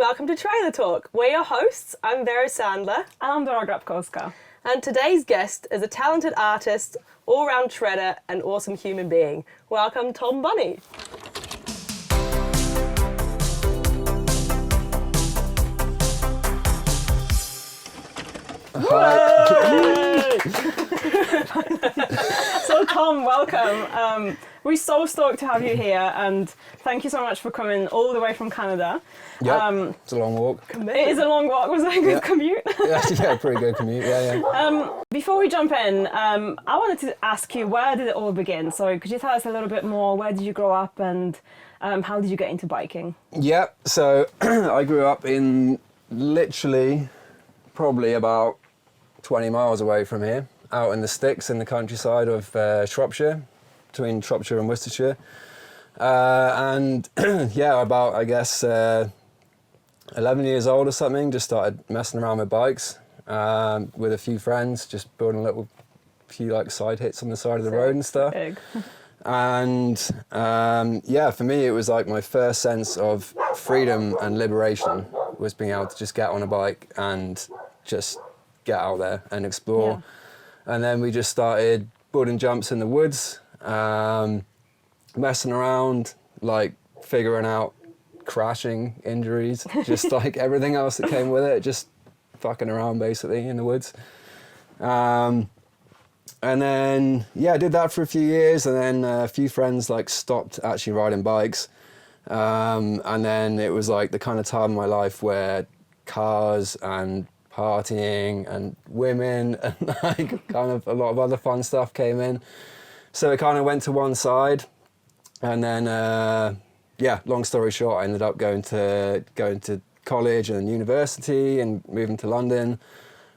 welcome to Trailer Talk. We're your hosts. I'm Vera Sandler. And I'm Dora Grabkowska. And today's guest is a talented artist, all-round shredder, and awesome human being. Welcome, Tom Bunney. So Tom, welcome. We're so stoked to have you here, and thank you so much for coming all the way from Canada. Yep, it's a long walk. It is a long walk. Was that a good commute? Yeah, pretty good commute, yeah. Before we jump in, I wanted to ask you, where did it all begin? So could you tell us a little bit more? Where did you grow up, and how did you get into biking? Yeah, so I grew up in literally probably about 20 miles away from here, out in the sticks in the countryside of Shropshire, between Shropshire and Worcestershire. And yeah, about, I guess, 11 years old or something, just started messing around with bikes with a few friends, just building a few like side hits on the side of the road and stuff. Big. And yeah, for me, it was like my first sense of freedom and liberation was being able to just get on a bike and just get out there and explore. Yeah. And then we just started building jumps in the woods, messing around, like figuring out crashing injuries, just like everything else that came with it, just fucking around basically in the woods. And then, yeah, I did that for a few years, and then a few friends like stopped actually riding bikes. And then it was like the kind of time in my life where cars and partying and women and like kind of a lot of other fun stuff came in. So it kind of went to one side, and then yeah, long story short, I ended up going to college and university and moving to London,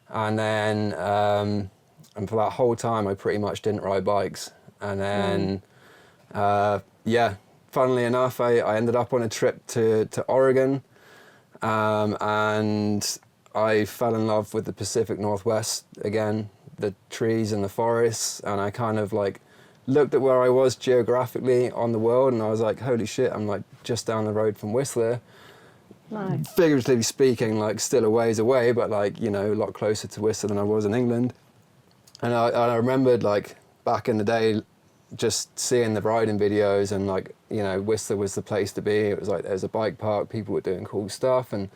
and then and for that whole time I pretty much didn't ride bikes. And then yeah, funnily enough, I ended up on a trip to Oregon, and I fell in love with the Pacific Northwest again, the trees and the forests, and I kind of like looked at where I was geographically on the world, and I was like, holy shit, I'm like just down the road from Whistler. Nice. Figuratively speaking, like still a ways away, but like, you know, a lot closer to Whistler than I was in England. And I remembered like back in the day just seeing the riding videos, and like, you know, Whistler was the place to be. It was like there's a bike park, people were doing cool stuff, and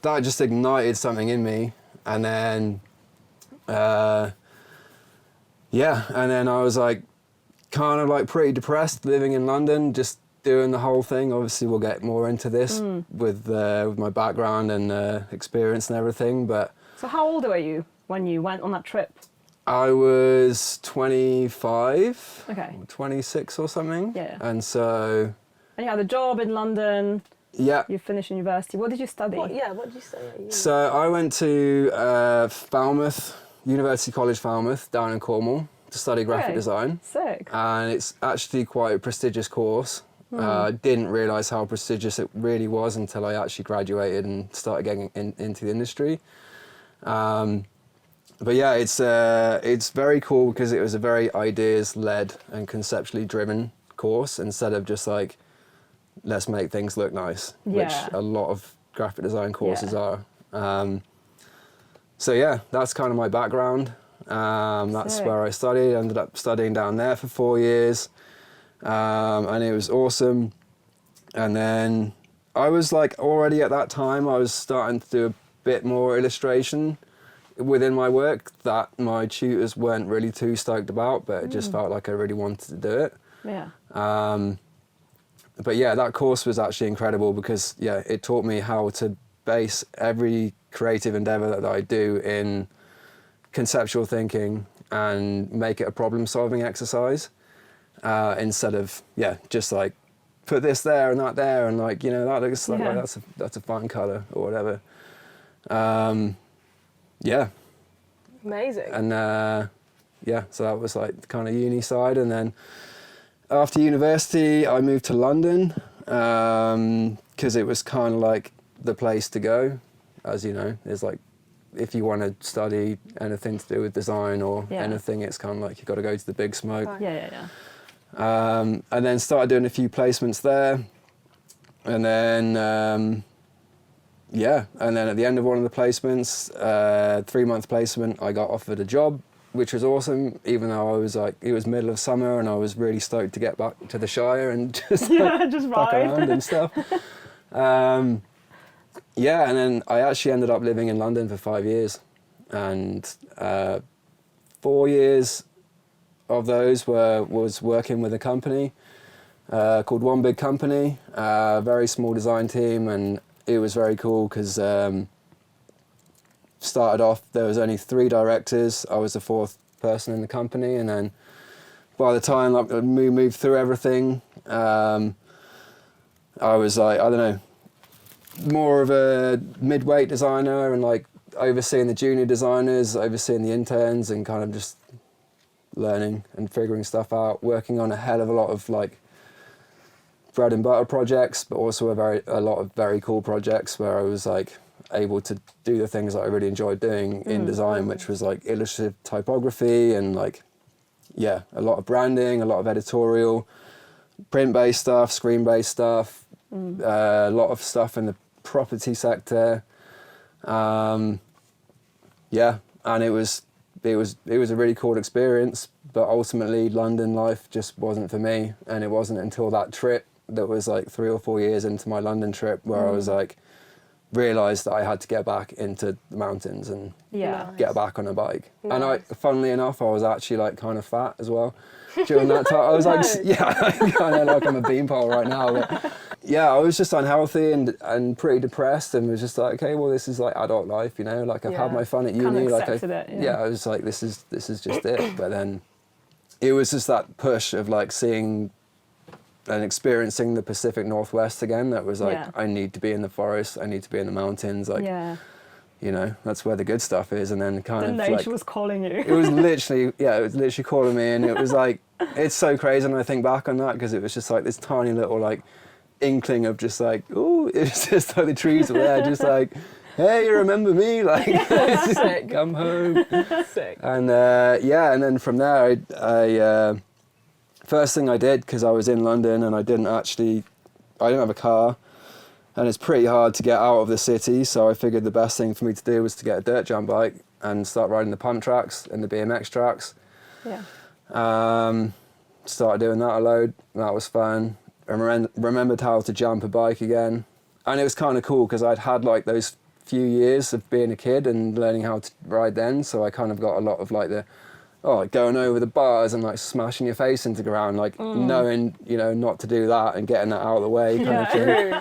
that just ignited something in me. And then yeah, and then I was like kind of like pretty depressed living in London, just doing the whole thing. Obviously we'll get more into this with my background and experience and everything, but... So how old were you when you went on that trip? I was 25, Okay. 26 or something. Yeah. And so... And you had a job in London. Yeah. You finished university. What did you study? What did you study? So I went to Falmouth, University College Falmouth, down in Cornwall, to study graphic design. Sick. And it's actually quite a prestigious course. I didn't realise how prestigious it really was until I actually graduated and started getting into the industry. But yeah, it's very cool because it was a very ideas-led and conceptually driven course, instead of just like, let's make things look nice, which a lot of graphic design courses are. So yeah, that's kind of my background. That's where I studied. I ended up studying down there for 4 years, and it was awesome. And then I was like, already at that time, I was starting to do a bit more illustration within my work that my tutors weren't really too stoked about, but it just felt like I really wanted to do it. Yeah. But yeah, that course was actually incredible because yeah, it taught me how to base every creative endeavor that I do in conceptual thinking and make it a problem-solving exercise, instead of just like put this there and that there, and like, you know, that looks like that's a fun color or whatever. Yeah. Amazing. And yeah, so that was like the kind of uni side. And then after university, I moved to London because it was kind of like the place to go. As you know, there's like, if you want to study anything to do with design or anything, it's kind of like you've got to go to the big smoke. Yeah. And then started doing a few placements there. And then, yeah, and then at the end of one of the placements, 3-month placement, I got offered a job, which was awesome, even though I was like, it was middle of summer and I was really stoked to get back to the Shire and just, just fuck ride. around and stuff. Yeah, and then I actually ended up living in London for 5 years, and 4 years of those was working with a company called One Big Company, very small design team, and it was very cool because started off, there was only 3 directors. I was the 4th person in the company, and then by the time like we moved through everything, I was like, I don't know, more of a mid-weight designer and like overseeing the junior designers, overseeing the interns, and kind of just learning and figuring stuff out, working on a hell of a lot of like bread and butter projects, but also a lot of very cool projects where I was like able to do the things that I really enjoyed doing in design, which was like illustrative typography and like, yeah, a lot of branding, a lot of editorial, print-based stuff, screen-based stuff, a lot of stuff in the property sector. Yeah, and it was a really cool experience, but ultimately London life just wasn't for me, and it wasn't until that trip that was like 3 or 4 years into my London trip where I was like, realised that I had to get back into the mountains and get back on a bike. Nice. And I, funnily enough, I was actually like kind of fat as well during that time. I was like, yeah, I kind of like I'm a beanpole right now, but yeah, I was just unhealthy and pretty depressed, and was just like, okay, well, this is like adult life, you know, like I've had my fun at uni, like I was like, this is just it. But then it was just that push of like seeing and experiencing the Pacific Northwest again, that was like, I need to be in the forest, I need to be in the mountains, like, you know, that's where the good stuff is. And then kind of nature like, was calling you. it was literally calling me, and it was like, it's so crazy, and I think back on that because it was just like this tiny little like inkling of just like, oh, it's just like the trees were there, just like, hey, you remember me? Like, just, come home. Sick. And and then from there, I first thing I did, because I was in London and I didn't have a car, and it's pretty hard to get out of the city, so I figured the best thing for me to do was to get a dirt jam bike and start riding the pump tracks and the BMX tracks. Started doing that a load. That was fun. I remembered how to jump a bike again, and it was kind of cool because I'd had like those few years of being a kid and learning how to ride then, so I kind of got a lot of like going over the bars and like smashing your face into the ground, like knowing, you know, not to do that and getting that out of the way kind of thing.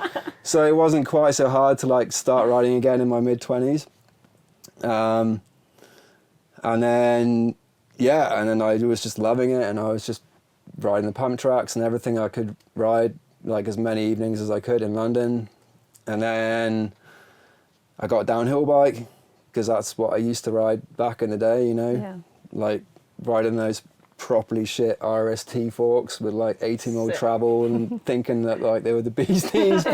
So it wasn't quite so hard to like start riding again in my mid-20s. And then I was just loving it, and I was just riding the pump tracks and everything I could ride, like as many evenings as I could in London. And then I got a downhill bike because that's what I used to ride back in the day, you know, like riding those properly shit RST forks with like 18mm travel and thinking that like they were the bee's knees,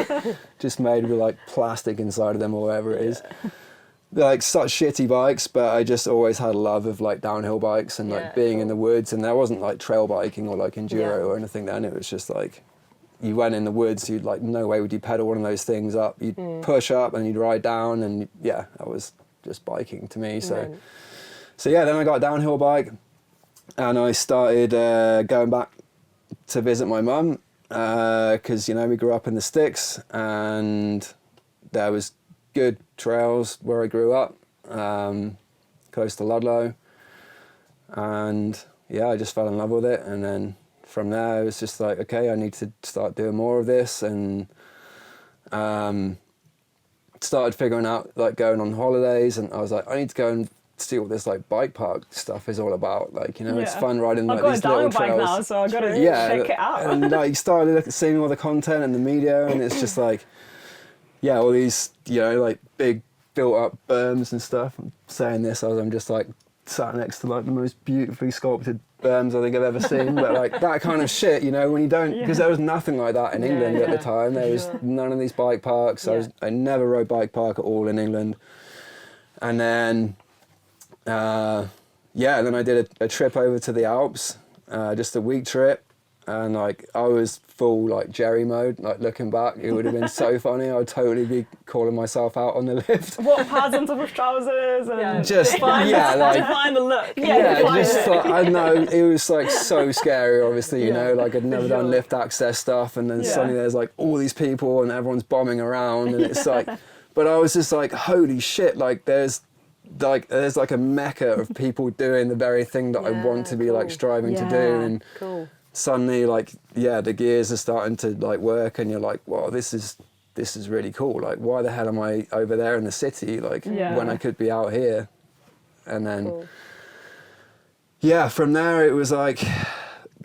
just made with like plastic inside of them or whatever it is. They're like such shitty bikes, but I just always had a love of like downhill bikes and like being in the woods, and there wasn't like trail biking or like enduro or anything then. It was just like, you went in the woods, you'd like, no way would you pedal one of those things up. You'd push up and you'd ride down, and that was just biking to me. So then I got a downhill bike, and I started going back to visit my mum, because, you know, we grew up in the sticks and there was good trails where I grew up, close to Ludlow. And I just fell in love with it. And then from there, it was just like, okay, I need to start doing more of this, and started figuring out like going on holidays, and I was like, I need to go and see what this like bike park stuff is all about. Like, you know, it's fun riding like these little trails. I've got a downhill bike now, so I've got to check it out. And like started seeing all the content and the media, and it's just like, all these, you know, like big built up berms and stuff. I'm saying this as I'm just like sat next to like the most beautifully sculpted berms I think I've ever seen, but like that kind of shit, you know, when you don't, because there was nothing like that in England at the time. There was none of these bike parks. I never rode bike park at all in England. And then then I did a trip over to the Alps, just a week trip, and like I was full like Jerry mode. Like looking back, it would have been so funny. I'd totally be calling myself out on the lift. What pads on top of trousers and Just Define the look. Just like, I know it was like so scary. Obviously, you know, like I'd never done lift access stuff, and then suddenly there's like all these people and everyone's bombing around, and it's like, but I was just like, holy shit! Like there's like a mecca of people doing the very thing that I want to be like striving to do, and suddenly like the gears are starting to like work, and you're like, wow, this is really cool. Like, why the hell am I over there in the city, like when I could be out here? And then from there it was like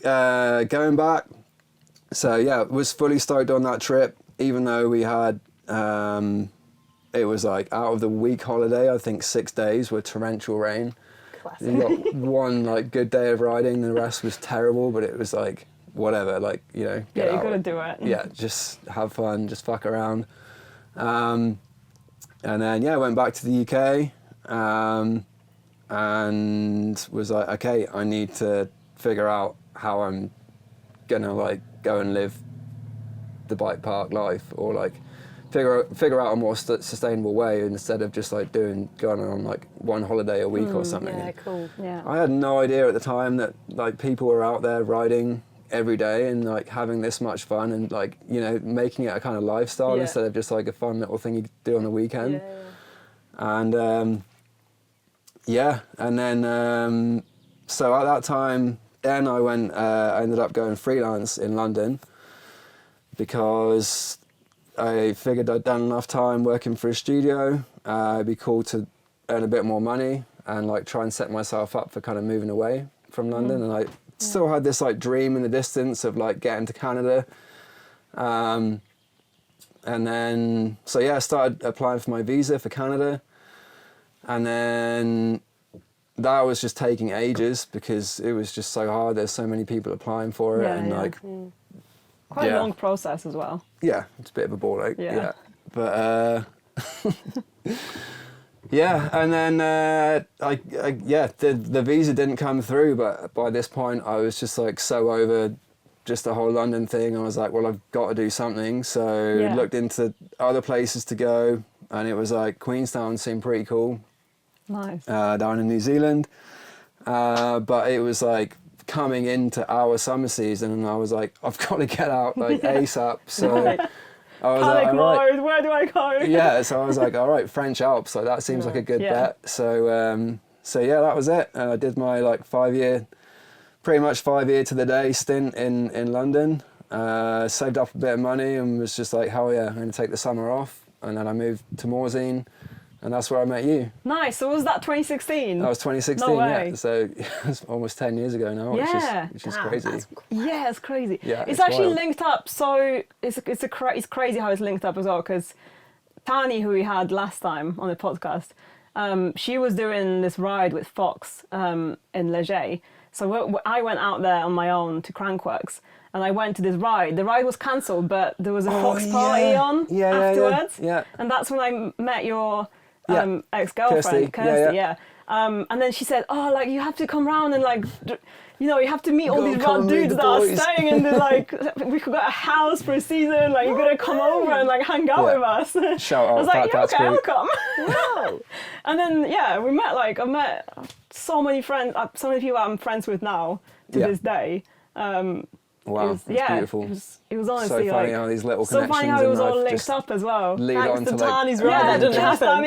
going back. So yeah, was fully stoked on that trip, even though we had it was like out of the week holiday, I think 6 days were torrential rain. Classic. You got one like good day of riding, the rest was terrible, but it was like whatever, like, you know, get you out. gotta do it. Yeah, just have fun, just fuck around. And then went back to the UK, and was like, okay, I need to figure out how I'm gonna like go and live the bike park life, or like figure out a more sustainable way, instead of just like going on like one holiday a week or something. Yeah, cool. Yeah. I had no idea at the time that like people were out there riding every day and like having this much fun, and like, you know, making it a kind of lifestyle instead of just like a fun little thing you do on the weekend. And and then so at that time then I ended up going freelance in London, because I figured I'd done enough time working for a studio. It'd be cool to earn a bit more money and like try and set myself up for kind of moving away from London. And I still had this like dream in the distance of like getting to Canada. And then, so I started applying for my visa for Canada. And then that was just taking ages, because it was just so hard. There's so many people applying for it, and like, quite a long process as well. Yeah, it's a bit of a ball ache. Yeah. But and then the visa didn't come through, but by this point I was just like so over just the whole London thing. I was like, well, I've got to do something. So looked into other places to go, and it was like Queenstown seemed pretty cool. Nice. Down in New Zealand. But it was like coming into our summer season, and I was like, I've got to get out like ASAP. So I was Panic like, all right. mode, where do I go? Yeah, so I was like, all right, French Alps, like that seems like a good bet. So that was it. I did my like 5 year to the day stint in London. Saved up a bit of money and was just like, hell yeah, I'm going to take the summer off. And then I moved to Morzine, and that's where I met you. Nice. So was that 2016? That was 2016, No way. yeah. So it's almost 10 years ago now, which is crazy. Yeah, it's crazy. Yeah, it's actually wild. linked up. So it's crazy how it's linked up as well, because Tani, who we had last time on the podcast, she was doing this ride with Fox in Leger. So I went out there on my own to Crankworks, and I went to this ride. The ride was cancelled, but there was a Fox party on afterwards. Yeah. And that's when I met your ex-girlfriend, Kirsty. And then she said, oh, like, you have to come round and like, you know, you have to meet all these rad dudes that are staying in the, like, we got a house for a season, like, you're going to come over and like hang out with us. Shout out. I was like, yeah, okay, I'll come. Wow. And then, we met, like, I met so many friends, so many people I'm friends with now to this day. Wow, it's beautiful. It was honestly so funny like, how these little so connections funny how it was all in life linked up as well. lead Thanks on to to like, Tani's ride, that didn't happen.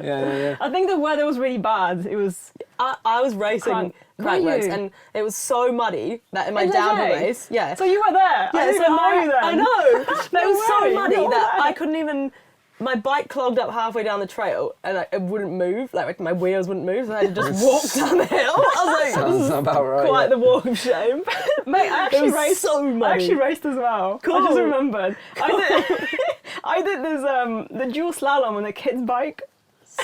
Yeah. I think the weather was really bad. It was. I was racing crank roads, and it was so muddy that in my In downhill Leger? race, So you were there. I didn't even know you then. I know. But it was so way, muddy no that way. I couldn't even. My bike clogged up halfway down the trail, and it wouldn't move. Like my wheels wouldn't move, so I had to just walk down the hill. I was like, sounds about right. quite the walk of shame. Mate, I actually was raced. so muddy. I actually raced as well. Cool. I just remembered. I did this the dual slalom on a kid's bike.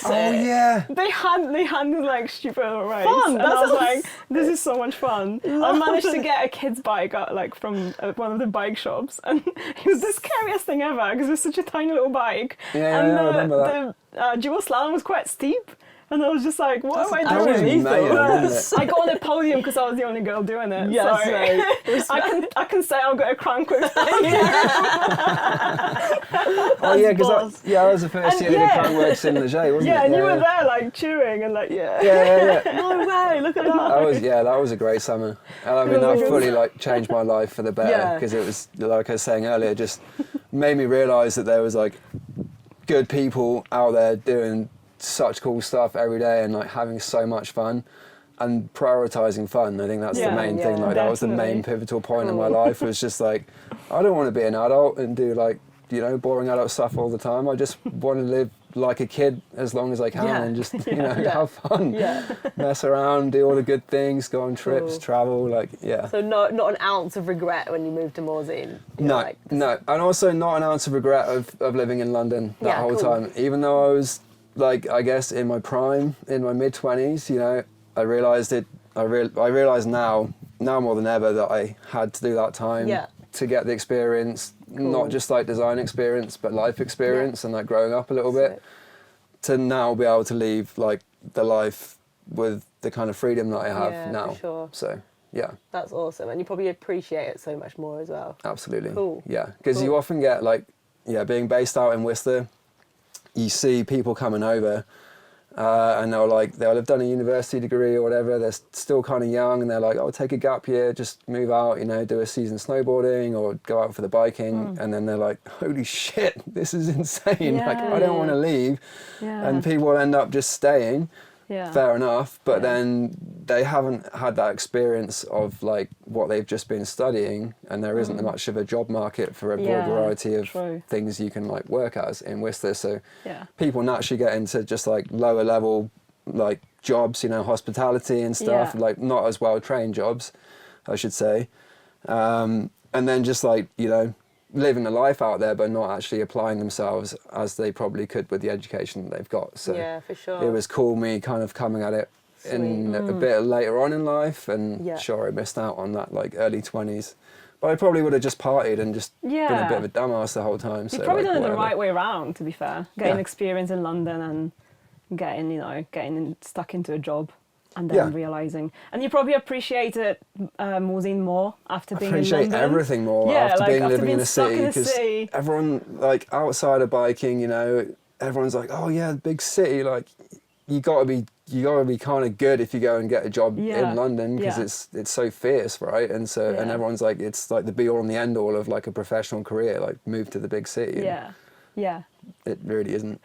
Oh yeah. They had this like stupid race, Fun, and that I was sounds- like, "This is so much fun!" I managed to get a kid's bike out, like from one of the bike shops, and it was the scariest thing ever because it was such a tiny little bike, Yeah, and I remember that. the dual slalom was quite steep, And I was just like, what am I That was doing? mayhem, wasn't it? I got on the podium because I was the only girl doing it. Yes, so I can say I've got a crank with Oh yeah, because I was the first year I did Chromag in Leger, wasn't it? Yeah, and you were there like chewing and like Yeah. no way, look at that. That was a great summer. And I mean, that fully like changed my life for the better, because it was, like I was saying earlier, just made me realise that there was like good people out there doing such cool stuff every day and like having so much fun and prioritising fun. I think that's the main thing. Like that was the main pivotal point in my life, was just like, I don't want to be an adult and do like, you know, boring adult stuff all the time. I just want to live like a kid as long as I can and just, you know, have fun, mess around, do all the good things, go on trips, travel, like, So not an ounce of regret when you moved to Morzine? No, no. And also not an ounce of regret of living in London that whole time. Even though I was, like, I guess in my prime, in my mid-20s, you know, I realised it, I realise now more than ever that I had to do that time to get the experience, not just like design experience, but life experience and like growing up a little bit, to now be able to leave like the life with the kind of freedom that I have now. For sure. So, yeah. That's awesome. And you probably appreciate it so much more as well. Absolutely. Cool. Yeah, because you often get like, being based out in Worcester, you see people coming over and they'll have done a university degree or whatever, they're still kind of young and they're like, oh, take a gap year, just move out, you know, do a season snowboarding or go out for the biking, and then they're like, holy shit, this is insane, like I don't want to leave, and people end up just staying. Fair enough, but then they haven't had that experience of like what they've just been studying, and there isn't much of a job market for a broad variety of things you can like work as in Worcester. So people naturally get into just like lower level like jobs, you know, hospitality and stuff, like not as well trained jobs, I should say, and then just like, you know, living the life out there but not actually applying themselves as they probably could with the education that they've got. So for sure. It was cool me kind of coming at it in a bit later on in life, and sure I missed out on that like early 20s, but I probably would have just partied and just been a bit of a dumbass the whole time. You've probably done it the right way around, to be fair, getting experience in London and getting stuck into a job. And then realising, and you probably appreciated Morzine more after being in London. Appreciate everything more after living in a city, because everyone like outside of biking, you know, everyone's like, oh yeah, big city, like you gotta be kind of good if you go and get a job in London, because it's so fierce, right? And so and everyone's like, it's like the be all and the end all of like a professional career, like move to the big city. It really isn't.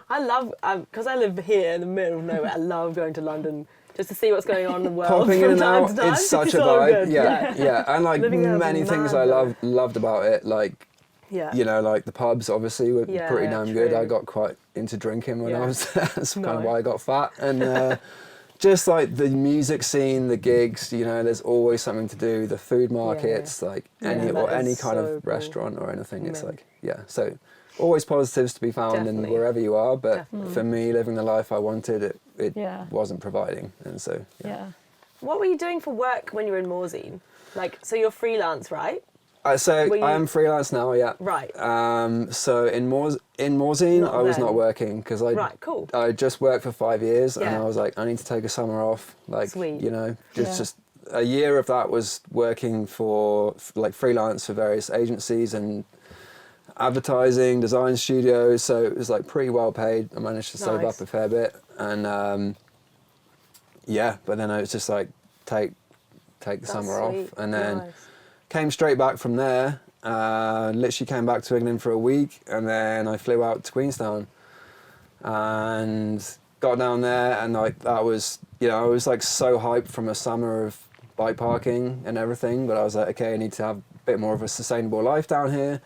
I love, because I live here in the middle of nowhere, I love going to London just to see what's going on in the world. Popping in and out, time. it's such a vibe. And like many things I loved about it, like, you know, like the pubs obviously were pretty damn good. I got quite into drinking when I was there. That's kind of why I got fat. And just like the music scene, the gigs, you know, there's always something to do. The food markets, like any kind of restaurant or anything. It's like, so always positives to be found in wherever you are. But for me, living the life I wanted, it wasn't providing. And so, What were you doing for work when you were in Morzine? Like, so you're freelance, right? So I am freelance now, Right. So in Morzine, I was not working, because I just worked for 5 years, and I was like, I need to take a summer off. Like, you know, just a year of that was working for like freelance for various agencies and advertising, design studios. So it was like pretty well paid. I managed to save up a fair bit, and but then I was just like, take the summer off, and then. Came straight back from there, literally came back to England for a week, and then I flew out to Queenstown and got down there, and like that was, you know, I was like so hyped from a summer of bike parking and everything, but I was like, okay, I need to have a bit more of a sustainable life down here.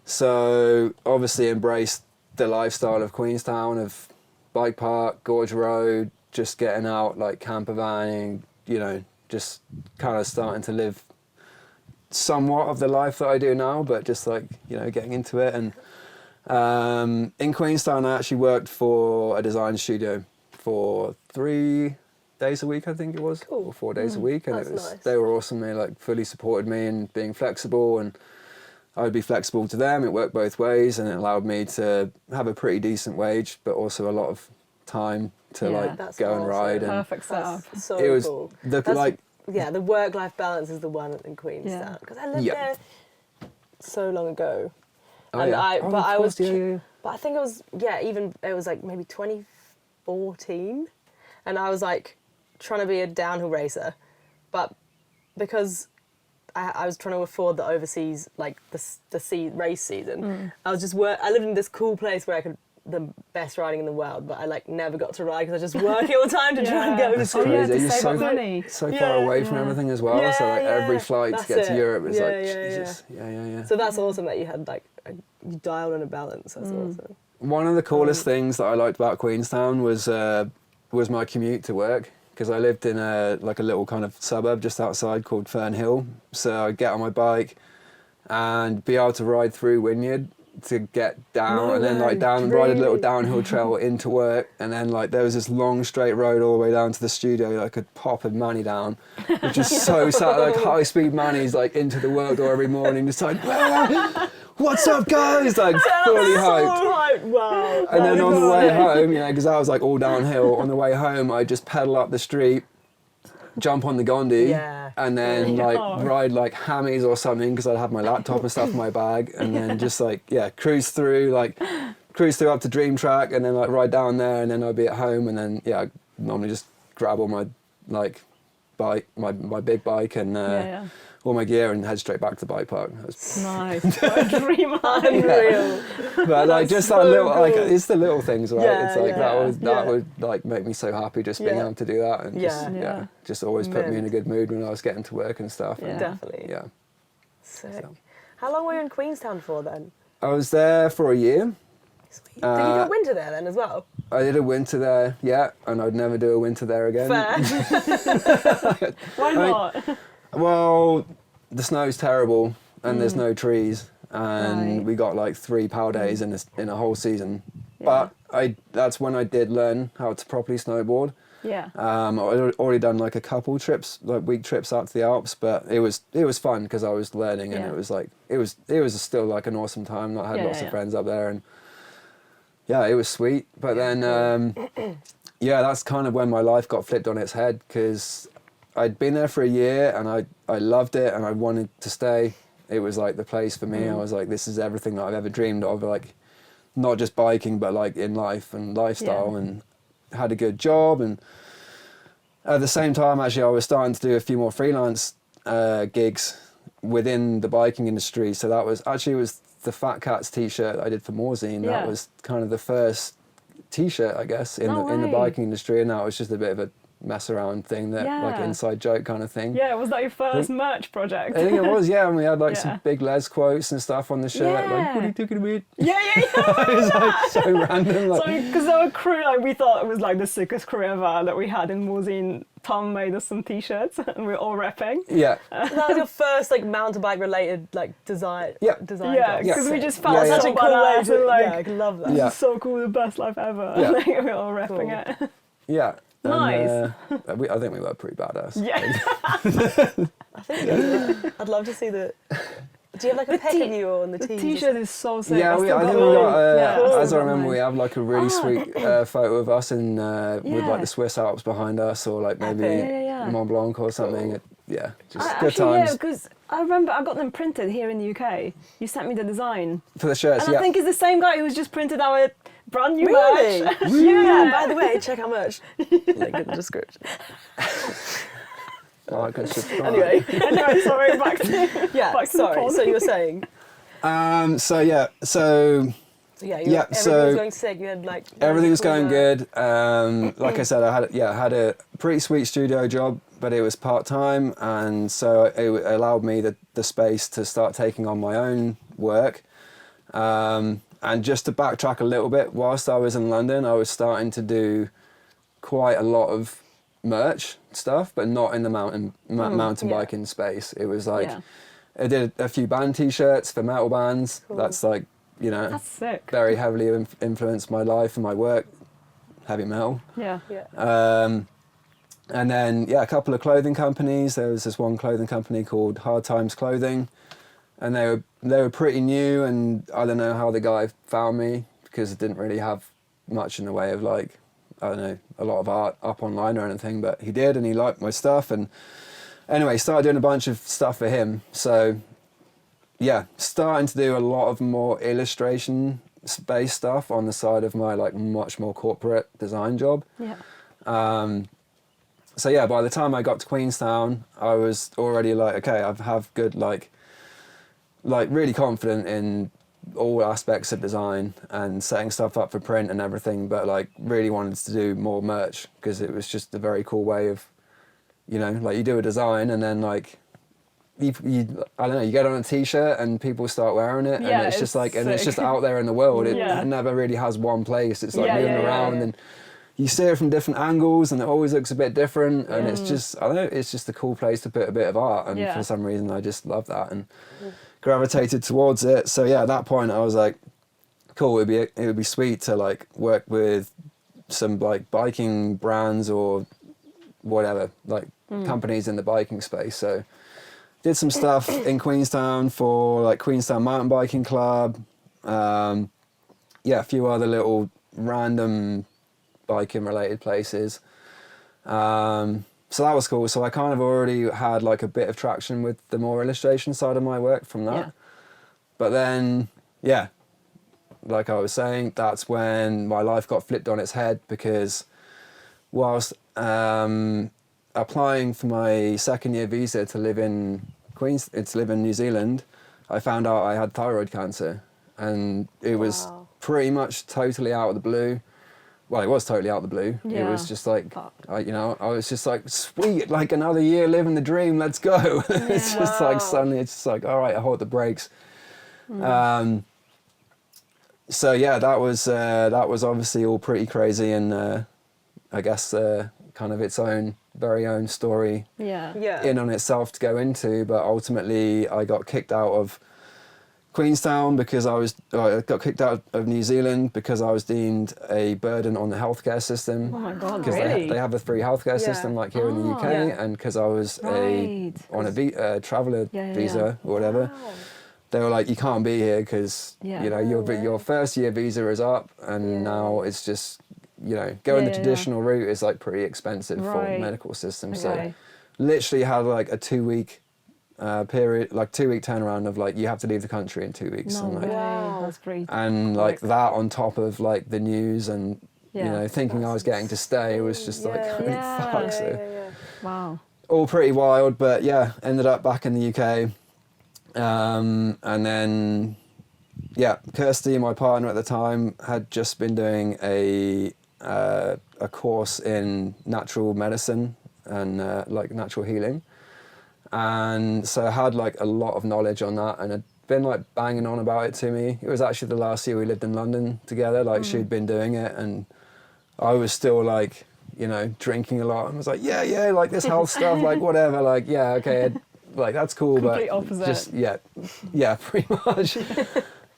So obviously embraced the lifestyle of Queenstown, of bike park, Gorge Road, just getting out, like camper vanning, you know, just kind of starting to live somewhat of the life that I do now, but just like, you know, getting into it. And in Queenstown, I actually worked for a design studio for 3 days a week, I think it was, or 4 days a week, and it was they were awesome. They like fully supported me in being flexible, and I would be flexible to them. It worked both ways, and it allowed me to have a pretty decent wage, but also a lot of time to Yeah. like That's go and awesome. ride. And Perfect setup. That's so it was cool. the That's- like Yeah, the work-life balance is the one in Queenstown because I lived Yeah. there so long ago, oh, and yeah. I Oh, but of I was course, yeah. but I think it was even it was like maybe 2014, and I was like trying to be a downhill racer, but because I was trying to afford the overseas like the race season, I was just I lived in this cool place where I could. The best riding in the world, but I like never got to ride because I was just working all the time to try and Yeah. go That's to Oh, yeah, crazy. to You're save so, up money. so Yeah. far away from Yeah. everything as well. So like Yeah, every yeah. flight That's to get to it. Europe was Yeah, like yeah, yeah. Jesus. Yeah. So that's awesome that you had like you dialed in a balance. That's awesome. One of the coolest things that I liked about Queenstown was my commute to work, because I lived in a little kind of suburb just outside called Fernhill. So I'd get on my bike and be able to ride through Wynyard to get down, No and then way, ride a little really? downhill trail into work, and then like there was this long straight road all the way down to the studio that I could pop a manny down, which is so sad, like high speed mannies like into the work door every morning, just like what's up guys, like fully hyped. So hyped. Wow. And then That on was the way sick. home, because I was like all downhill, on the way home I just pedal up the street, jump on the Gondi, Yeah. and then ride like hammies or something, because I'd have my laptop and stuff in my bag, and then just cruise through up to Dream Track, and then like ride down there, and then I'd be at home, and then I'd normally just grab all my like bike, my big bike, and all my gear, and head straight back to the bike park. That was Nice. What a dream life. Unreal. But like just that so little, like cool. it's the little things, right? Yeah, It's like yeah, that yeah. would like make me so happy just being Yeah. able to do that, and Yeah. just always put me in a Mint. good mood when I was getting to work and stuff. Yeah. And, Definitely. yeah. Sick. So. How long were you in Queenstown for then? I was there for a year. Sweet. Did you do winter there then as well? I did a winter there, and I'd never do a winter there again. Fair. Why not? Well, the snow's terrible, and there's no trees, and Right. we got like 3 power days in a whole season. But that's when I did learn how to properly snowboard. Yeah. I'd already done like a couple trips, like week trips out to the Alps, but it was fun because I was learning, and Yeah. it was like it was still like an awesome time. I had lots of friends up there, and it was sweet. But then that's kind of when my life got flipped on its head, because I'd been there for a year and I loved it and I wanted to stay. It was like the place for me. I was like, this is everything that I've ever dreamed of, like not just biking, but like in life and lifestyle, and had a good job. And at the same time, actually, I was starting to do a few more freelance gigs within the biking industry. So that was actually, it was the Fat Cats t-shirt that I did for Morzine. Yeah. That was kind of the first t-shirt, I guess, in No the way. biking industry. And that was just a bit of a mess around thing, that like Yeah. inside joke kind of thing. Yeah, was that your first merch project? I think it was, and we had like Yeah. some big Les quotes and stuff on the shirt, like, Yeah. what are you talking about? Yeah. It was like so random. Like, Because our crew, like, we thought it was like the sickest crew ever that we had in Morzine. Tom made us some t-shirts and we were all repping. yeah. So that was your first like mountain bike related like design. Yeah. Design. Yeah, job. because we Sick. just felt Yeah, yeah. so Such a cool way badass to. and like, Yeah, I can love that. Yeah. this is so cool, the best life ever. Yeah. Like, we were all repping it. Yeah. And, Nice. I think we were pretty badass. Yeah. I think it is. I'd love to see the. Do you have like a pic of you on the The tees? t-shirt is so sick. Yeah, I I still think we mine. got, Yeah, as I still remember, mine. we have like a really sweet photo of us with Yeah. like the Swiss Alps behind us, or like maybe Epic. Yeah. Mont Blanc or something. Yeah, just I- good actually, yeah, times. because I remember I got them printed here in the UK. You sent me the design. For the shirts, And yeah. I think it's the same guy who's just printed our brand new Really? merch. Yeah. By the way, check how much. Link in the description. Like and subscribe. Anyway. Anyway, sorry, back to Yeah. back to the Sorry. pod. So you were saying. So yeah, so So yeah. Yeah, Everything so was going sick. You had like. everything was cool going work. good. Like I said, I had a pretty sweet studio job, but it was part time, and so it allowed me the space to start taking on my own work. And just to backtrack a little bit, whilst I was in London, I was starting to do quite a lot of merch stuff, but not in the mountain yeah. biking space. It was like Yeah. I did a few band t-shirts for metal bands. Cool. That's like, That's sick. very heavily influenced my life and my work, heavy metal. Yeah. Yeah. And then, a couple of clothing companies. There was this one clothing company called Hard Times Clothing. and they were pretty new, and I don't know how the guy found me, because it didn't really have much in the way of like, I don't know, a lot of art up online or anything, but he did, and he liked my stuff, and anyway, started doing a bunch of stuff for him. So yeah, starting to do a lot of more illustration based stuff on the side of my like much more corporate design job. Yeah. So yeah, by the time I got to Queenstown, I was already like, okay, I have good like really confident in all aspects of design and setting stuff up for print and everything, but like really wanted to do more merch, because it was just a very cool way of, you know, like you do a design and then like you I don't know, you get on a t-shirt and people start wearing it, Yeah, and it's just like, and sick. it's just out there in the world. It Yeah. never really has one place. It's like Yeah, moving yeah, yeah, around yeah. and you see it from different angles, and it always looks a bit different, and it's just, I don't know, it's just a cool place to put a bit of art, and Yeah. for some reason I just love that and gravitated towards it. So yeah, at that point I was like, cool, it would be sweet to like work with some like biking brands or whatever, like companies in the biking space. So did some stuff in Queenstown for like Queenstown Mountain Biking Club, a few other little random biking related places. So that was cool. So I kind of already had like a bit of traction with the more illustration side of my work from that. Yeah. But then, yeah, like I was saying, that's when my life got flipped on its head, because whilst applying for my second year visa to live in New Zealand, I found out I had thyroid cancer, and it was Wow. pretty much totally out of the blue. Well, it was totally out of the blue. It Yeah. was just like, Fuck. I was just like, sweet, like another year living the dream, let's go. It's just like, Wow. suddenly it's just like, all right, I hold the brakes. So yeah, that was obviously all pretty crazy, and I guess kind of its own very own story Yeah. Yeah. in on itself to go into. But ultimately I got kicked out of Queenstown because I got kicked out of New Zealand because I was deemed a burden on the healthcare system. Oh my God, Because really? they have a free healthcare Yeah. system like here in the UK, Yeah. and because I was Right. on a traveller Yeah, yeah, visa yeah. or whatever, Wow. they were like, you can't be here because Yeah. your first year visa is up, and Yeah. now it's just going Yeah, the yeah, yeah. traditional route is like pretty expensive for Right. the medical system. Okay. So literally had like a 2-week period, like 2-week turnaround of like, you have to leave the country in 2 weeks. No and, like, way. Wow. That's pretty. and like quick. that on top of like the news and Yeah. thinking I was getting to stay was just like, Yeah. holy Yeah. fuck. Yeah, So yeah. Wow. all pretty wild, but yeah, ended up back in the UK. And then, yeah, Kirsty, my partner at the time, had just been doing a course in natural medicine and like natural healing. And so I had like a lot of knowledge on that, and had been like banging on about it to me. It was actually the last year we lived in London together, like she'd been doing it, and I was still like, drinking a lot, and was like, yeah, like this health stuff, like whatever, like, yeah, okay, like that's cool, Complete but opposite. just, yeah, pretty much.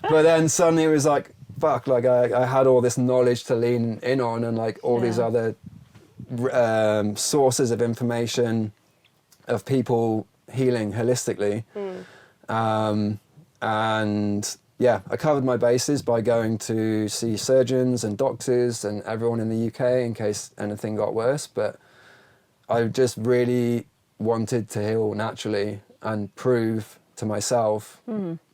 But then suddenly it was like, fuck, like I had all this knowledge to lean in on, and like all these Yeah. other sources of information of people healing holistically. And yeah, I covered my bases by going to see surgeons and doctors and everyone in the UK in case anything got worse. But I just really wanted to heal naturally and prove to myself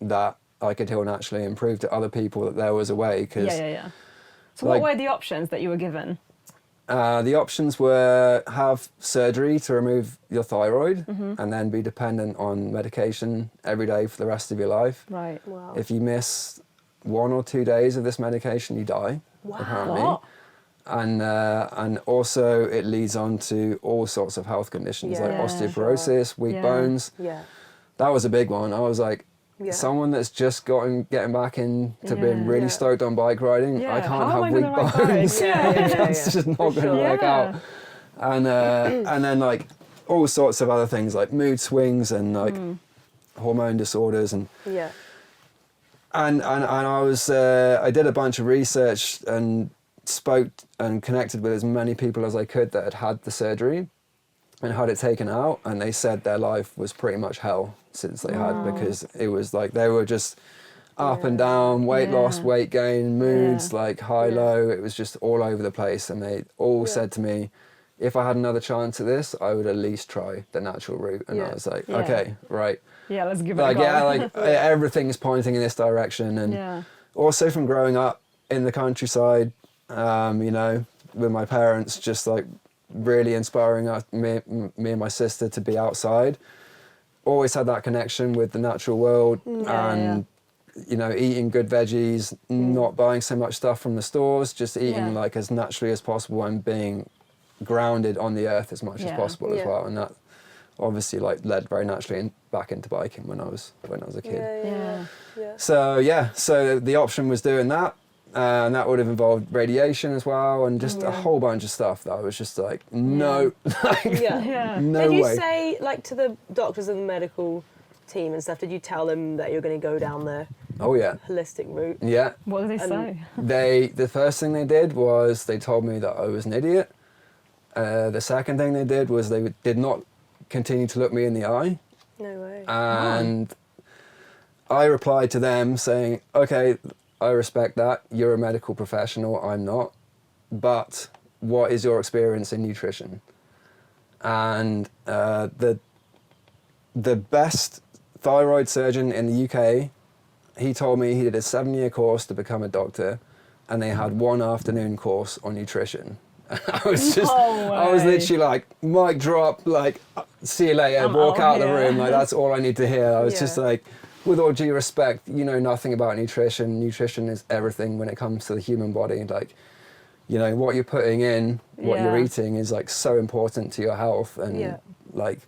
that I could heal naturally, and prove to other people that there was a way. Cause Yeah. So like- what were the options that you were given? the options were have surgery to remove your thyroid and then be dependent on medication every day for the rest of your life. Right. Wow. If you miss 1 or 2 days of this medication, you die, Wow. apparently. What? And also it leads on to all sorts of health conditions like Yeah. osteoporosis, weak Yeah. bones. Yeah. That was a big one. I was like, Yeah. someone that's just getting back into being Yeah. really Yeah. stoked on bike riding, Yeah, I how can't am I have weak gonna ride bikes? bones. Yeah. It's just not For going to sure. work Yeah. out. And then like all sorts of other things like mood swings and like hormone disorders and Yeah. I was I did a bunch of research and spoke and connected with as many people as I could that had had the surgery, and had it taken out, and they said their life was pretty much hell since they had, because it was like they were just up and down, weight loss, weight gain, moods, like high, low. It was just all over the place. And they all said to me, if I had another chance at this, I would at least try the natural route. And I was like, okay, right. Yeah, let's give it a Like, go. yeah, like everything's pointing in this direction. And also from growing up in the countryside, you know, with my parents, just like really inspiring us, me and my sister, to be outside. Always had that connection with the natural world, and you know, eating good veggies, not buying so much stuff from the stores, just eating like as naturally as possible, and being grounded on the earth as much as possible as well. And that obviously like led very naturally back into biking when I was a kid. So the option was doing that. And that would have involved radiation as well, and just a whole bunch of stuff that I was just like, no, like, no Did you way. say, like, to the doctors and the medical team and stuff, did you tell them that you're going to go down the Oh yeah, holistic route? yeah. What did they say? The first thing they did was they told me that I was an idiot. The second thing they did was they did not continue to look me in the eye. No way. And I replied to them saying, okay, I respect that. You're a medical professional, I'm not. But what is your experience in nutrition? And the best thyroid surgeon in the UK, he told me he did a 7-year course to become a doctor, and they had one afternoon course on nutrition. I was literally like, mic drop, like, see you later, walk out of the room, like, that's all I need to hear. I was just like, with all due respect, you know nothing about nutrition. Nutrition is everything when it comes to the human body. Like, you know, what you're putting in, what you're eating is like so important to your health. And like,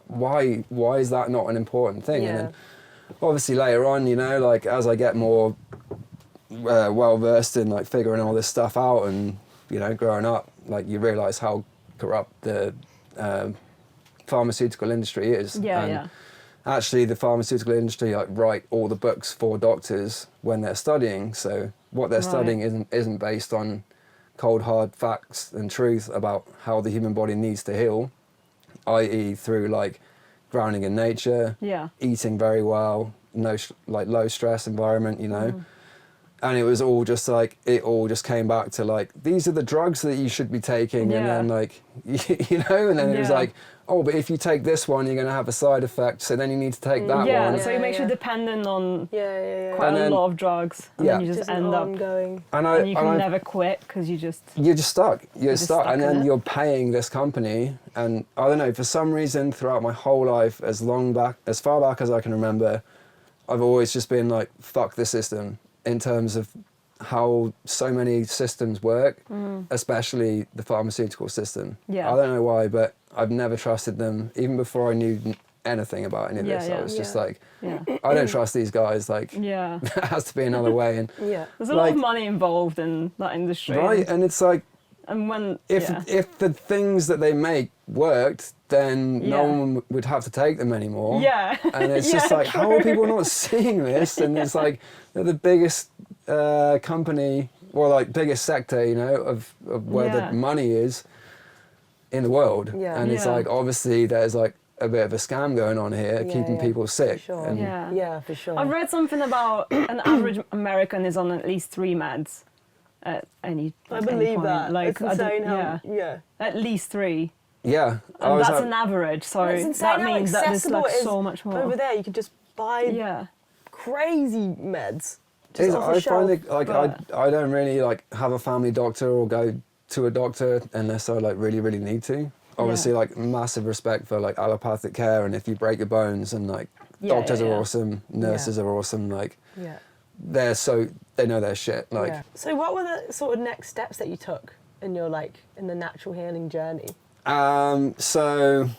why is that not an important thing? And then obviously later on, you know, like as I get more well versed in like figuring all this stuff out, and you know, growing up, like you realize how corrupt the pharmaceutical industry is. Actually, the pharmaceutical industry like write all the books for doctors when they're studying. So what they're studying isn't based on cold hard facts and truth about how the human body needs to heal, i.e. through like grounding in nature, eating very well, low stress environment, you know. And it was all just like, it all just came back to like, these are the drugs that you should be taking. And then like, you know, and then it was like, oh, but if you take this one, you're going to have a side effect. So then you need to take that one. So it makes you dependent on quite a lot of drugs. And then you just end up ongoing. And you can never quit because you're just stuck. You're stuck. And then you're paying this company. And I don't know, for some reason throughout my whole life, as far back as I can remember, I've always just been like, fuck the system. In terms of how so many systems work, especially the pharmaceutical system. I don't know why, but I've never trusted them. Even before I knew anything about any of this, I was just like, I don't trust these guys. Like, there has to be another way. And there's a lot of money involved in that industry. Right, and it's like, and when if the things that they make worked, then no one would have to take them anymore. And it's just like, how are people not seeing this? And it's like, they're the biggest company, or like biggest sector, you know, of where the money is in the world. And it's like, obviously there's like a bit of a scam going on here, keeping people sick. For sure. And For sure. I've read something about an average American is on at least 3 meds at any I believe point. that. Like, it's insane how, at least 3 Yeah. And that's an average, so that means that there's like so much more. Over there, you could just buy crazy meds. Just off I the shelf. find it like I don't really like have a family doctor or go to a doctor unless I like really need to. Obviously, like massive respect for like allopathic care, and if you break your bones, and like doctors are awesome, nurses are awesome, like they know their shit. Like, so what were the sort of next steps that you took in your in the natural healing journey? So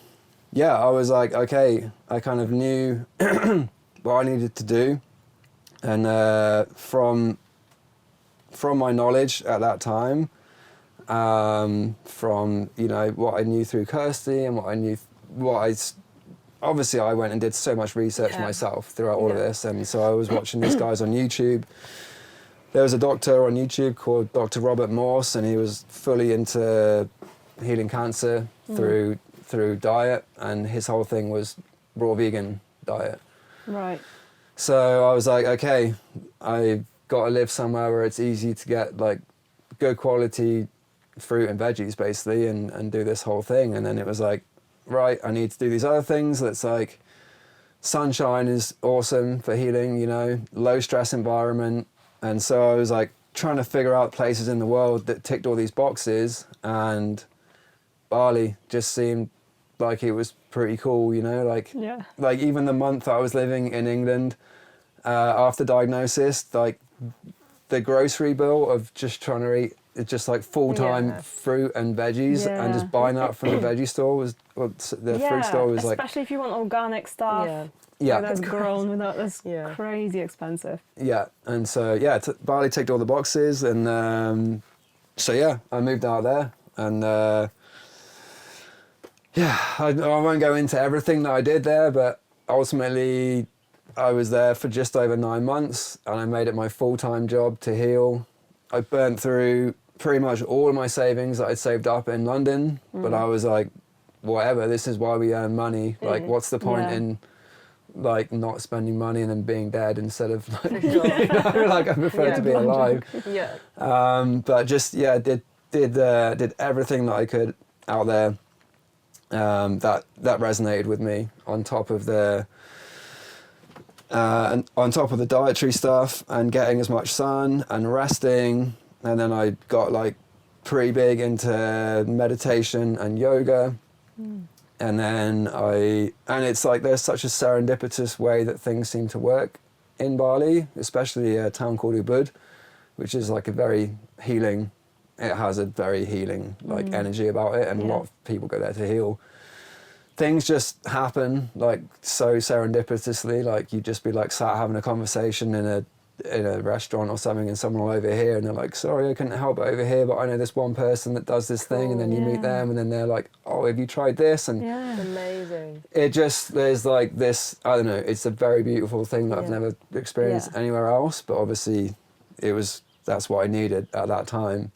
yeah, I was like, okay, I kind of knew what I needed to do, and from my knowledge at that time, from, you know, what I knew through Kirsty and obviously I went and did so much research myself throughout all of this, and so I was watching these guys on YouTube. There was a doctor on YouTube called Dr. Robert Morse, and he was fully into healing cancer through diet, and his whole thing was raw vegan diet. Right. So I was like, okay, I've got to live somewhere where it's easy to get like good quality fruit and veggies basically, and do this whole thing. And then it was like, right, I need to do these other things. That's like, sunshine is awesome for healing, you know, low stress environment. And so I was like trying to figure out places in the world that ticked all these boxes, and Bali just seemed like it was pretty cool, you know, like even the month I was living in England after diagnosis, like the grocery bill of just trying to eat just like full-time fruit and veggies and just buying that from the veggie store was, well, the fruit store was like, especially if you want organic stuff. That's grown without, that's crazy expensive. And so Bali ticked all the boxes, and so I moved out there, and I won't go into everything that I did there, but ultimately I was there for just over 9 months, and I made it my full-time job to heal. I burnt through pretty much all of my savings that I'd saved up in London, but I was like, whatever, this is why we earn money. Like, what's the point in like not spending money and then being dead instead of like, you know, like I prefer to be alive. But just did everything that I could out there. That resonated with me, on top of the dietary stuff and getting as much sun and resting. And then I got like pretty big into meditation and yoga. And then and it's like there's such a serendipitous way that things seem to work in Bali, especially a town called Ubud, which is like a very healing, it has a very healing like energy about it, and a lot of people go there to heal. Things just happen like so serendipitously, like you'd just be like sat having a conversation in a restaurant or something, and someone will overhear and they're like, sorry, I couldn't help it over here, but I know this one person that does this thing, and then you meet them, and then they're like, oh, have you tried this? And amazing. It just, there's like this, I don't know, it's a very beautiful thing that I've never experienced anywhere else, but obviously that's what I needed at that time.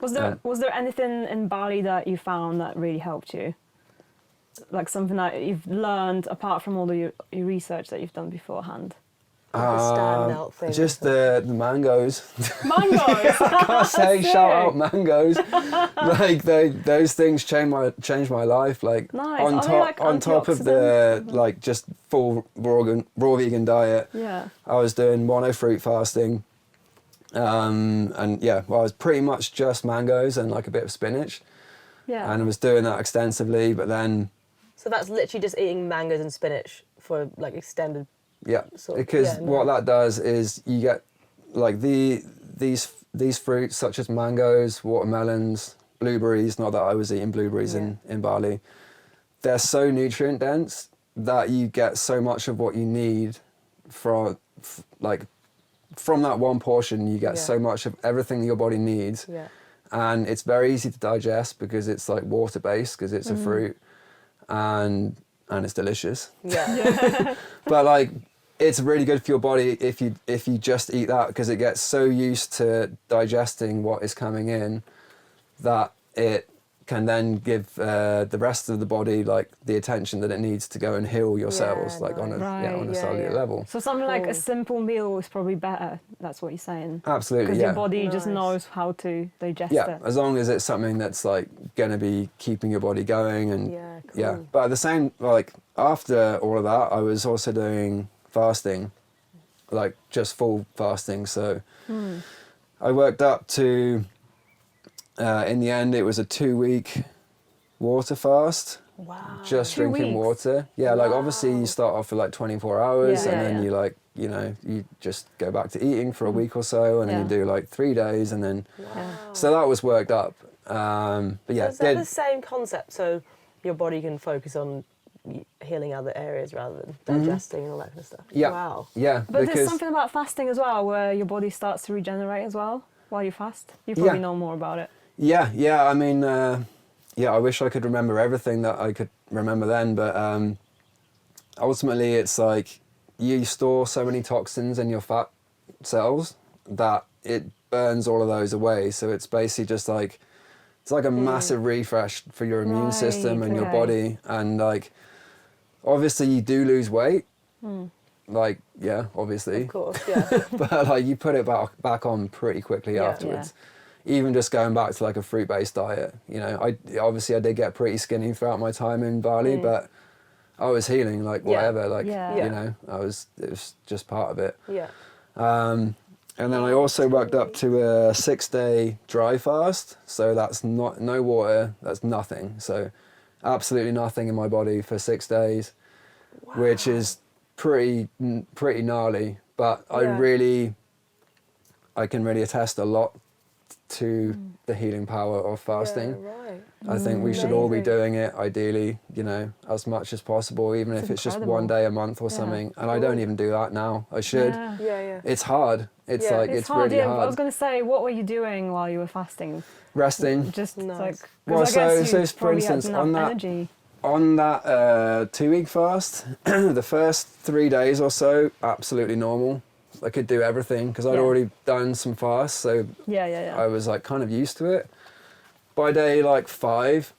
Was there anything in Bali that you found that really helped you? Like something that you've learned apart from all your research that you've done beforehand? The standout thing. Just the mangoes. Mangoes! I can't say shout out mangoes. Like those things changed my life. Like on top of the like just full raw vegan diet. I was doing mono fruit fasting. And I was pretty much just mangoes and like a bit of spinach. And I was doing that extensively, but then. So that's literally just eating mangoes and spinach for like extended. What that does is you get like these fruits such as mangoes, watermelons, blueberries. Not that I was eating blueberries in Bali. They're so nutrient dense that you get so much of what you need from that one portion. You get so much of everything your body needs, and it's very easy to digest because it's like water based, because it's a fruit, and it's delicious. But like. It's really good for your body if you just eat that, because it gets so used to digesting what is coming in that it can then give the rest of the body like the attention that it needs to go and heal your cells on a cellular level. So something like a simple meal is probably better. That's what you're saying. Absolutely, because your body just knows how to digest it. As long as it's something that's like going to be keeping your body going and But at the same, like after all of that, I was also doing fasting, like just full fasting. So I worked up to in the end it was a 2-week water fast. Just drinking water. Like obviously you start off for like 24 hours and then you like, you know, you just go back to eating for a week or so, and then you do like 3 days, and then so that was worked up. But is that the same concept, so your body can focus on healing other areas rather than digesting and all that kind of stuff? But there's something about fasting as well where your body starts to regenerate as well while you fast. You probably know more about it. I mean I wish I could remember everything that I could remember then, but ultimately it's like you store so many toxins in your fat cells that it burns all of those away. So it's basically just like it's like a massive refresh for your immune system and your body. And like, obviously you do lose weight. Like, yeah, obviously. Of course, yeah. But like you put it back on pretty quickly afterwards. Even just going back to like a fruit-based diet, you know, I did get pretty skinny throughout my time in Bali, but I was healing, like whatever, like, you know, it was just part of it. Yeah. And then I also worked up to a 6-day dry fast. So that's no water, that's nothing. So absolutely nothing in my body for 6 days, which is pretty gnarly. But I can really attest a lot to the healing power of fasting. Yeah, right. I think we should all be doing it, ideally, you know, as much as possible, even if it's just one day a month or something. And I don't even do that now. I should. Yeah. It's hard. It's like, it's hard, really hard. I was going to say, what were you doing while you were fasting? Resting. Just like, Well, so for probably instance, had on energy. that 2-week fast, the first 3 days or so, absolutely normal. I could do everything because I'd already done some fasts, so I was like kind of used to it. By day like 5,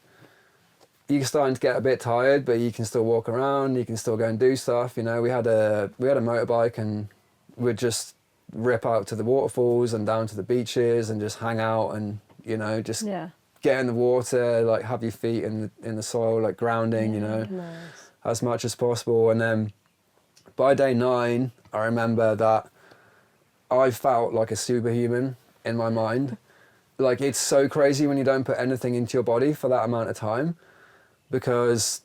you're starting to get a bit tired, but you can still walk around, you can still go and do stuff. You know, we had a motorbike and we'd just rip out to the waterfalls and down to the beaches and just hang out and, you know, just get in the water, like have your feet in the soil, like grounding, you know, as much as possible. And then by day 9, I remember that I felt like a superhuman in my mind. Like, it's so crazy when you don't put anything into your body for that amount of time, because,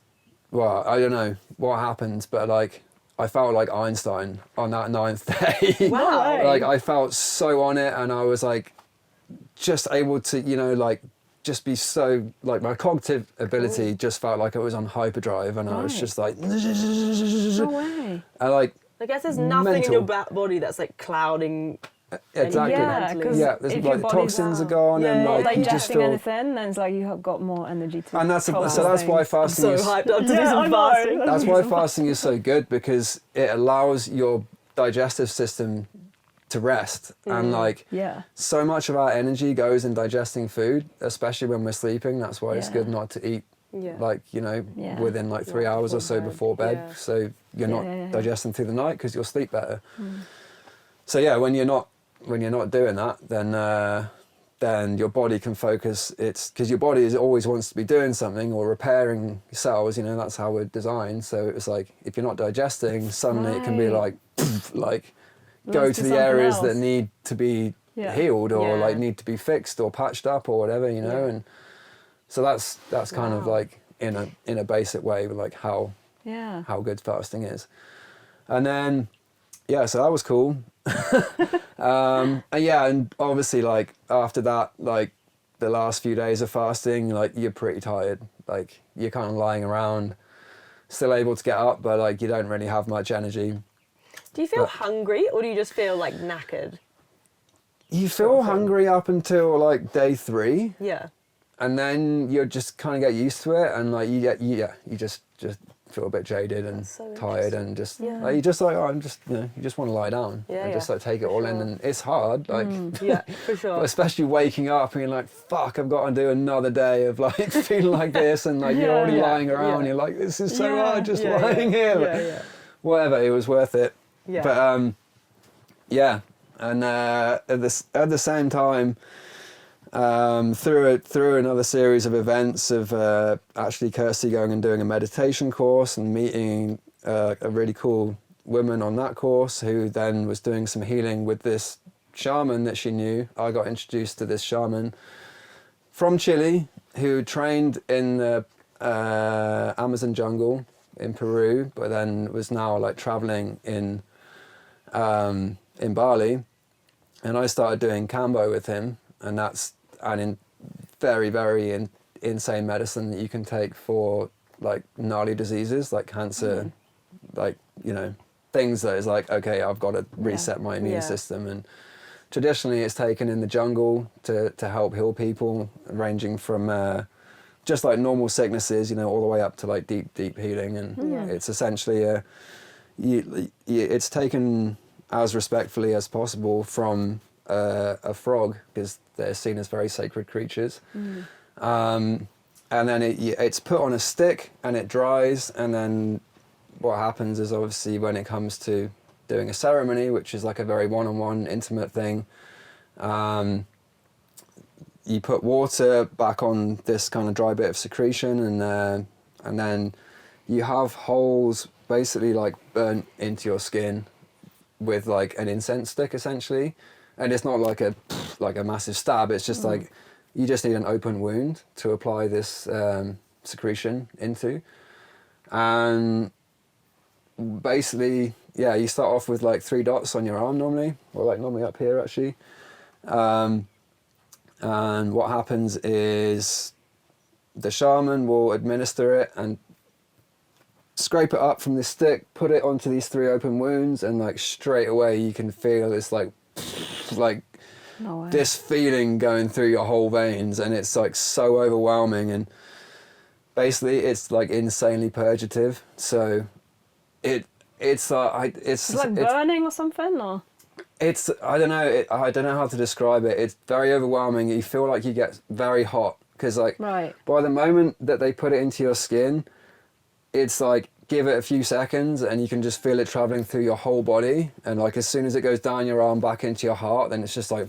well, I don't know what happens, but like, I felt like Einstein on that 9th day. Wow. Like, I felt so on it, and I was like, just able to, you know, like, just be so, like, my cognitive ability just felt like it was on hyperdrive, and I was just like, No way. and like, I guess there's nothing in your body that's like clouding. exactly. There's if like your the body's toxins are gone, and not like you just digesting feel. anything, then it's like you have got more energy to. And that's why fasting So is hyped up to do some fasting. that's why fasting is so good, because it allows your digestive system to rest, and like so much of our energy goes in digesting food, especially when we're sleeping. That's why it's good not to eat like, you know, within like 3 hours or so before bed, so you're not digesting through the night, because you'll sleep better. So when you're not doing that, then your body can focus. It's because your body always wants to be doing something or repairing cells, you know, that's how we're designed. So it's like, if you're not digesting, suddenly it can be like like go to the areas that need to be healed, or like need to be fixed or patched up or whatever, you know. And so that's kind of like in a basic way, like how good fasting is. And then so that was cool. And obviously, like, after that, like, the last few days of fasting, like, you're pretty tired. Like, you're kind of lying around, still able to get up, but like, you don't really have much energy. Do you feel hungry, or do you just feel like knackered? You feel hungry up until like day 3. Yeah. And then you just kind of get used to it, and like you just feel a bit jaded and tired, and just like, you just like, I'm just, you know, you just want to lie down and just like take it all in, and it's hard, like for sure. but especially waking up and you're like, fuck, I've got to do another day of like feeling like this, and like you're already lying around, you're like, this is so hard just lying here, but whatever, it was worth it. But and at the same time, through another series of events of actually Kirsty going and doing a meditation course and meeting a really cool woman on that course, who then was doing some healing with this shaman that she knew. I got introduced to this shaman from Chile who trained in the Amazon jungle in Peru, but then was now like traveling in Bali, and I started doing Kambo with him, and that's very, very insane medicine that you can take for like gnarly diseases like cancer, like, you know, things that is like, okay, I've got to reset my immune system. And traditionally it's taken in the jungle to help heal people, ranging from just like normal sicknesses, you know, all the way up to like deep healing. And it's essentially it's taken as respectfully as possible from a frog, because they're seen as very sacred creatures. And then it's put on a stick and it dries, and then what happens is obviously when it comes to doing a ceremony, which is like a very one-on-one intimate thing, you put water back on this kind of dry bit of secretion, and then you have holes basically like burnt into your skin with like an incense stick essentially, and it's not like a massive stab. It's just like you just need an open wound to apply this secretion into, and basically you start off with like 3 dots on your arm normally, or like normally up here actually, and what happens is the shaman will administer it and scrape it up from this stick, put it onto these 3 open wounds, and like straight away you can feel this like this feeling going through your whole veins, and it's like so overwhelming, and basically it's like insanely purgative. So it's like burning or something, or it's I don't know how to describe it. It's very overwhelming. You feel like you get very hot because like by the moment that they put it into your skin, it's like give it a few seconds and you can just feel it traveling through your whole body, and like as soon as it goes down your arm back into your heart, then it's just like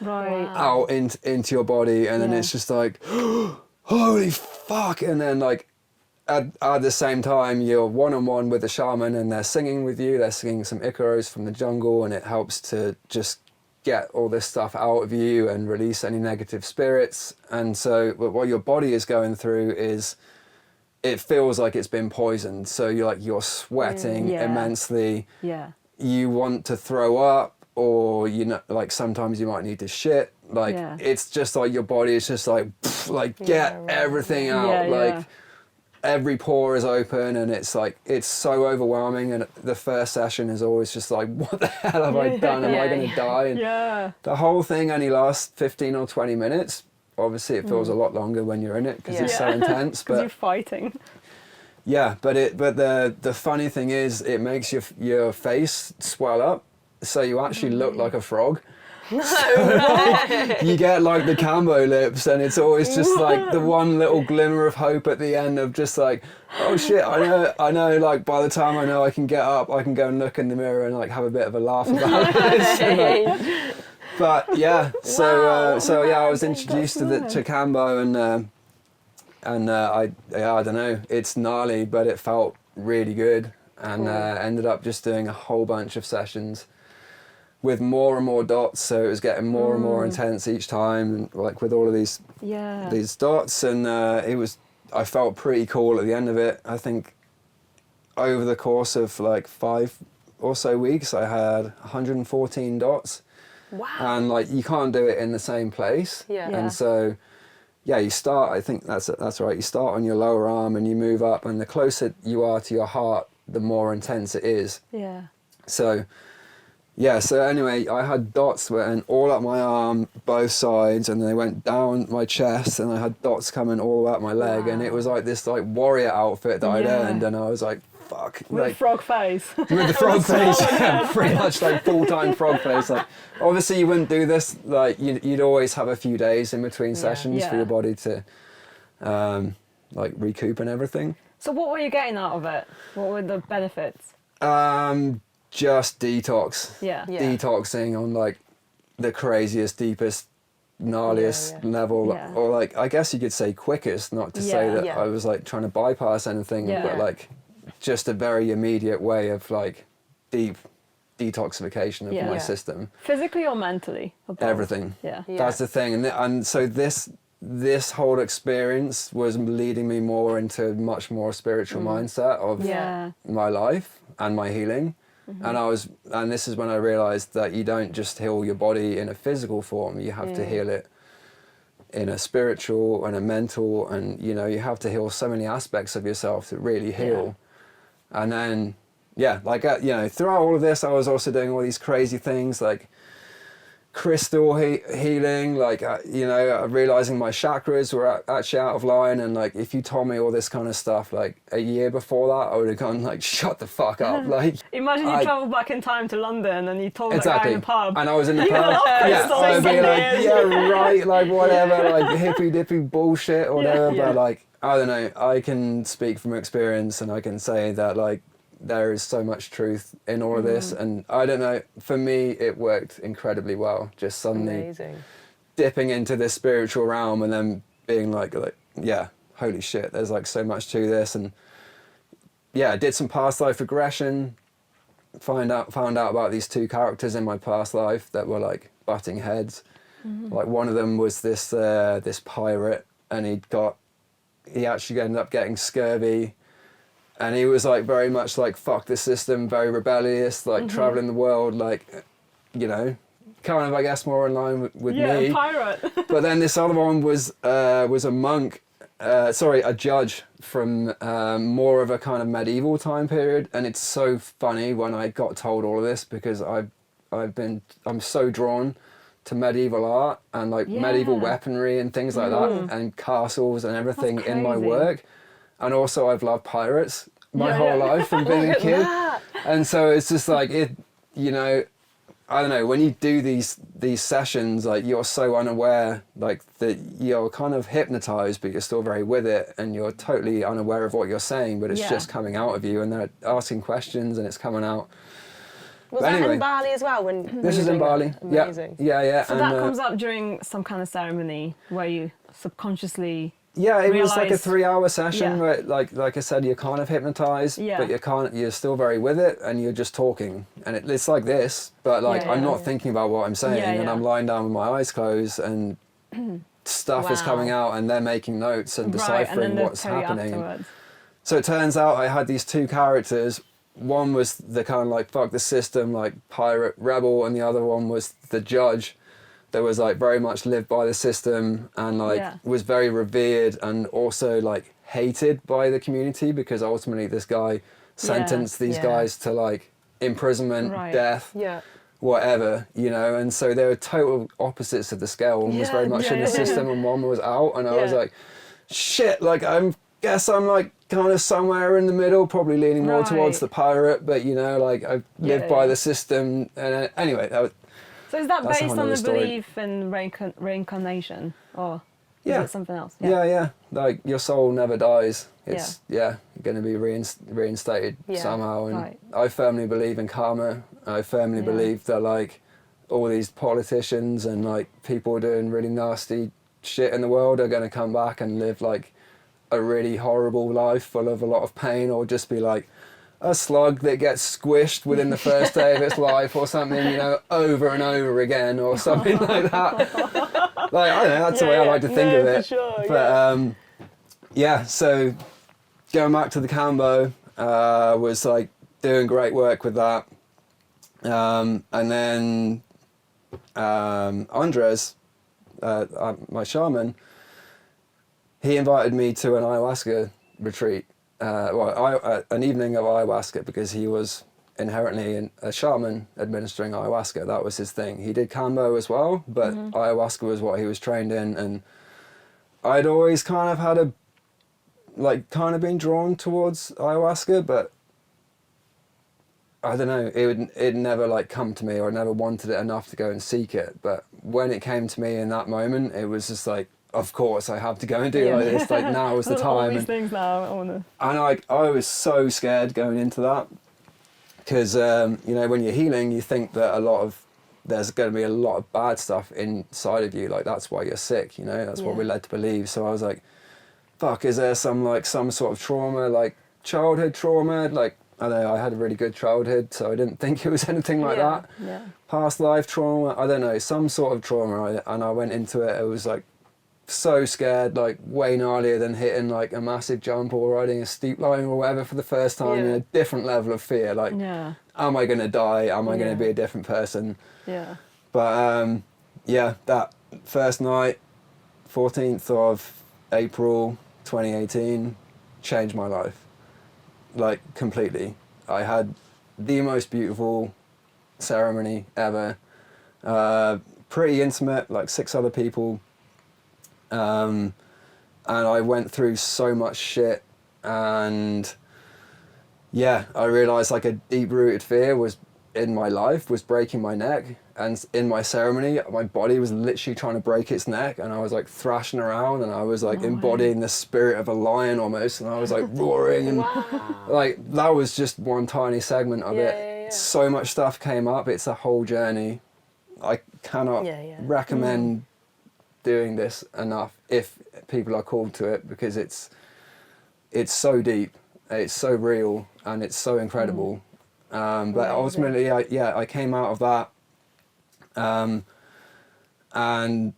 out into your body, and then it's just like holy fuck. And then like at the same time you're one-on-one with the shaman, and they're singing with you, they're singing some Icaros from the jungle, and it helps to just get all this stuff out of you and release any negative spirits. And so what your body is going through is it feels like it's been poisoned, so you're sweating immensely. You want to throw up, or like sometimes you might need to shit. Like it's just like your body is just like get everything out. Every pore is open, and it's like it's so overwhelming. And the first session is always just like, what the hell have I done? Am I going to die? And the whole thing only lasts 15 or 20 minutes. Obviously it feels a lot longer when you're in it because it's so intense, but you're fighting. But the funny thing is it makes your face swell up, so you actually look like a frog. You get like the Cambo lips, and it's always just like the one little glimmer of hope at the end of just like, oh shit, I know like by the time I know I can get up, I can go and look in the mirror and like have a bit of a laugh about this. And, but I was introduced to Cambo, and I don't know, it's gnarly, but it felt really good, and ended up just doing a whole bunch of sessions with more and more dots, so it was getting more and more intense each time, and like with all of these dots, and I felt pretty cool at the end of it. I think over the course of like 5 or so weeks I had 114 dots. Wow. And like you can't do it in the same place. And so you start, I think that's right, you start on your lower arm and you move up, and the closer you are to your heart, the more intense it is. So anyway, I had dots went all up my arm, both sides, and they went down my chest, and I had dots coming all up my leg, and it was like this like warrior outfit that I'd earned, and I was like, fuck. With like, the frog face. With the frog face, pretty much like full-time frog face. Like, obviously you wouldn't do this, like you'd always have a few days in between sessions for your body to like recoup and everything. So what were you getting out of it? What were the benefits? Just detox. Detoxing on like the craziest, deepest, gnarliest level, or like I guess you could say quickest, not to say that I was like trying to bypass anything, but like just a very immediate way of like deep detoxification of my system. Physically or mentally? Or both? Everything. That's the thing, and so this whole experience was leading me more into a much more spiritual mindset of my life and my healing. And this is when I realized that you don't just heal your body in a physical form, you have to heal it in a spiritual and a mental, and you have to heal so many aspects of yourself to really heal. And then throughout all of this I was also doing all these crazy things like crystal healing, like realizing my chakras were actually out of line, and like if you told me all this kind of stuff like a year before that, I would have gone like, shut the fuck up. Like, imagine you travel back in time to London and you told that guy exactly, in the pub, and I was in the pub, yeah, I'd be like, yeah, right, like whatever, like hippy dippy bullshit or whatever. But like, I don't know, I can speak from experience, and I can say that like there is so much truth in all of this, and I don't know, for me it worked incredibly well, just suddenly dipping into this spiritual realm and then being like yeah, holy shit, there's like so much to this. And yeah, I did some past life regression, found out about these two characters in my past life that were like butting heads. Like one of them was this pirate, and he actually ended up getting scurvy. And he was like very much like, fuck the system, very rebellious, like traveling the world, like, kind of, I guess, more in line with me. Yeah, pirate. But then this other one was a monk, a judge from more of a kind of medieval time period. And it's so funny when I got told all of this, because I'm so drawn to medieval art and like medieval weaponry and things like that, and castles and everything in my work. And also I've loved pirates my whole life from being a kid. And so it's just like, I don't know, when you do these sessions, like you're so unaware, like that you're kind of hypnotized, but you're still very with it, and you're totally unaware of what you're saying, but it's just coming out of you, and they're asking questions and it's coming out. Was that in Bali as well? This is in Bali. Amazing. Yeah. So that comes up during some kind of ceremony where you subconsciously... Yeah, it was like a 3-hour session where, like I said, you're kind of hypnotized, but you're still very with it, and you're just talking, and it's like this, but like I'm not thinking about what I'm saying, and I'm lying down with my eyes closed, and stuff is coming out, and they're making notes and deciphering what's happening. So it turns out I had these two characters. One was the kind of like fuck the system, like pirate rebel, and the other one was the judge that was like very much lived by the system, and like was very revered, and also like hated by the community, because ultimately this guy sentenced these guys to like imprisonment, death, whatever, and so they were total opposites of the scale. One was very much in the system and one was out, and I was like, shit, like guess I'm like kind of somewhere in the middle, probably leaning more towards the pirate, but like I lived by the system. And anyway, so is that based on the belief in reincarnation, or is it something else? Yeah. Like your soul never dies. It's going to be reinstated somehow. And I firmly believe in karma. I firmly believe that like all these politicians and like people doing really nasty shit in the world are going to come back and live like a really horrible life full of a lot of pain, or just be like a slug that gets squished within the first day of its life or something, over and over again or something like that. Like, I don't know, that's the way I like to think of it. Sure, but so going back to the Cambo, was like doing great work with that. And then Andres, my shaman, he invited me to an ayahuasca retreat. An evening of ayahuasca, because he was inherently a shaman administering ayahuasca. That was his thing. He did Cambo as well, but ayahuasca was what he was trained in. And I'd always kind of had been drawn towards ayahuasca, but I don't know, it never like come to me, or I never wanted it enough to go and seek it. But when it came to me in that moment, it was just like, of course I have to go and do like this, like now is the time. All these things now, I wanna... And I was so scared going into that, because when you're healing, you think that there's going to be a lot of bad stuff inside of you, like that's why you're sick, that's what we're led to believe. So I was like, fuck, is there some sort of trauma, like childhood trauma, like I don't know, I had a really good childhood, so I didn't think it was anything like that. Past life trauma, I don't know, some sort of trauma. And I went into it, it was like so scared, like way gnarlier than hitting like a massive jump or riding a steep line or whatever for the first time, in a different level of fear, like am I going to die, am I going to be a different person? But that first night, 14th of April 2018, changed my life, like completely. I had the most beautiful ceremony ever. pretty intimate, like 6 other people. And I went through so much shit, and yeah, I realized like a deep-rooted fear was in my life was breaking my neck, and in my ceremony my body was literally trying to break its neck, and I was like thrashing around, and I was like embodying the spirit of a lion almost, and I was like roaring, and like that was just one tiny segment of it. So much stuff came up. It's a whole journey. I cannot recommend doing this enough if people are called to it, because it's so deep, it's so real, and it's so incredible. But ultimately, I came out of that, and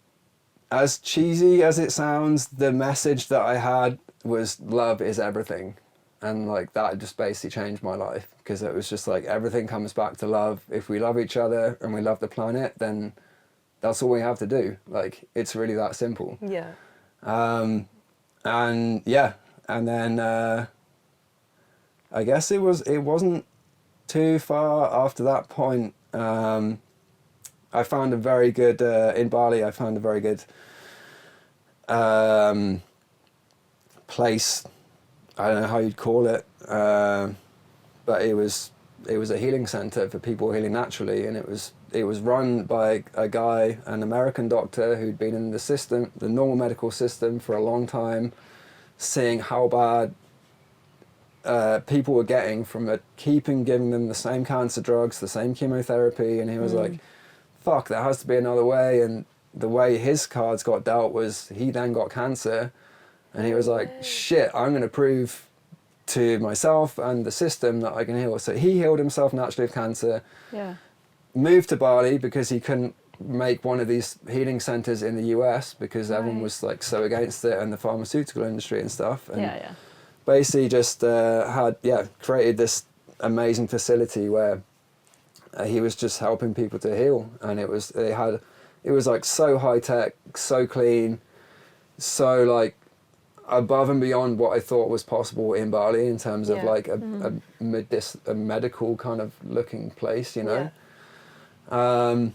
as cheesy as it sounds, the message that I had was love is everything, and like that just basically changed my life, because it was just like everything comes back to love. If we love each other and we love the planet, then that's all we have to do. Like, it's really that simple. Yeah. And yeah, and then I guess it wasn't too far after that point. I found a very good in Bali. I found a very good place. I don't know how you'd call it, but it was a healing center for people healing naturally, and it was run by a guy, an American doctor who'd been in the normal medical system for a long time, seeing how bad people were getting from giving them the same cancer drugs, the same chemotherapy, and he was like, fuck, there has to be another way. And the way his cards got dealt was he then got cancer, and he was like, shit, I'm going to prove to myself and the system that I can heal. So he healed himself naturally of cancer, moved to Bali because he couldn't make one of these healing centers in the US because everyone was like so against it, and the pharmaceutical industry and stuff. And basically just created this amazing facility where he was just helping people to heal, and it was like so high tech, so clean, so like above and beyond what I thought was possible in Bali in terms of like a medical kind of looking place, you know. And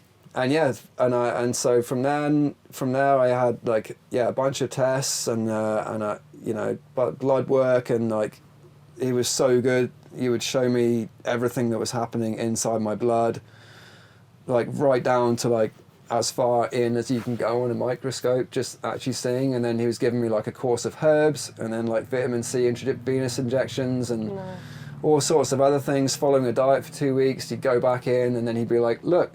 so from there I had like a bunch of tests and blood work, and like he was so good. He would show me everything that was happening inside my blood, like right down to like as far in as you can go on a microscope, just actually seeing. And then he was giving me like a course of herbs, and then like vitamin C intravenous injections, and all sorts of other things, following a diet for 2 weeks. He'd go back in, and then he'd be like, look,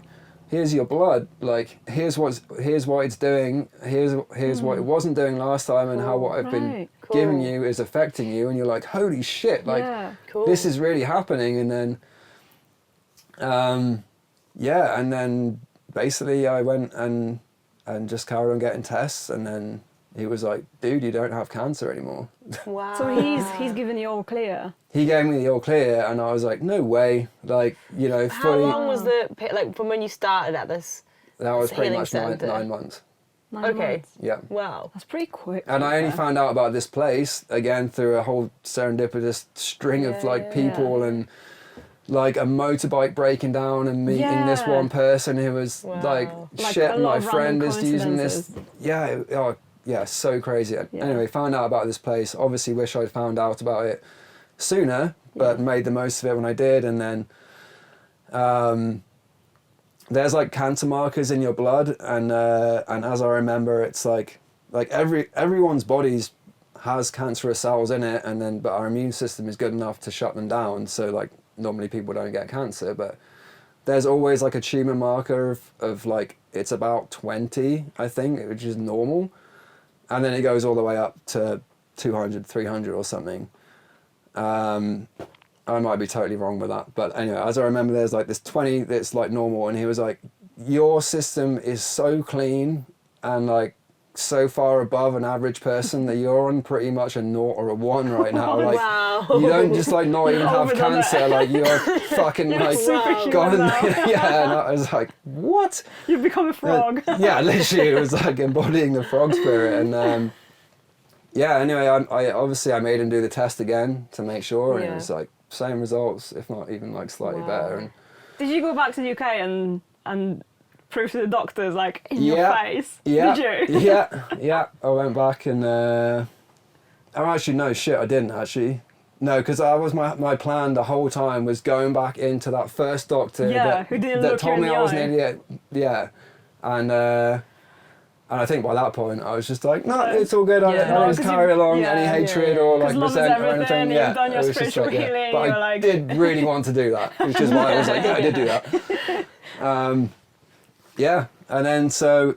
here's your blood, like here's what it's doing, here's what it wasn't doing last time, and how what I've been giving you is affecting you. And you're like, holy shit, like this is really happening. And then and then basically I went and just carried on getting tests, and then he was like, dude, you don't have cancer anymore. Wow. So he's given you all clear? He gave me the all clear, and I was like, no way. Like, you know, How long was like from when you started at this? That was pretty much center? 9 months. 9 months. Yeah. Wow. That's pretty quick. And I only found out about this place again through a whole serendipitous string of like people and like a motorbike breaking down and meeting this one person who was like shit, my friend is using this. Yeah, so crazy. Anyway, found out about this place. Obviously wish I'd found out about it sooner, but made the most of it when I did. And then there's like cancer markers in your blood, and as I remember, it's like everyone's bodies has cancerous cells in it, and then but our immune system is good enough to shut them down. So like normally people don't get cancer, but there's always like a tumor marker of like it's about 20, I think, which is normal, and then it goes all the way up to 200, 300 or something. I might be totally wrong with that, but anyway, as I remember, there's like this 20 that's like normal, and he was like, your system is so clean and like so far above an average person that you're on pretty much a 0 or a 1 right now. Like, you don't just like not even have cancer, like you're fucking like gone. Yeah, and I was like, what? You've become a frog. Yeah, literally, it was like embodying the frog spirit. And anyway, I made him do the test again to make sure, and it was like same results, if not even like slightly better. And did you go back to the UK and prove to the doctors, like, in your face? Yeah. Did you? Yeah. I went back and oh, actually no, shit, I didn't actually. No, because that was my plan the whole time, was going back into that first doctor who didn't that look you told in me the I was eye. an idiot. Yeah, and I think by that point I was just like, no, it's all good. I don't just carry along any hatred or like resent or anything. You've done your it was just spiritual like, healing. But You're I like... did really want to do that, which is why I was like, I did do that. And then so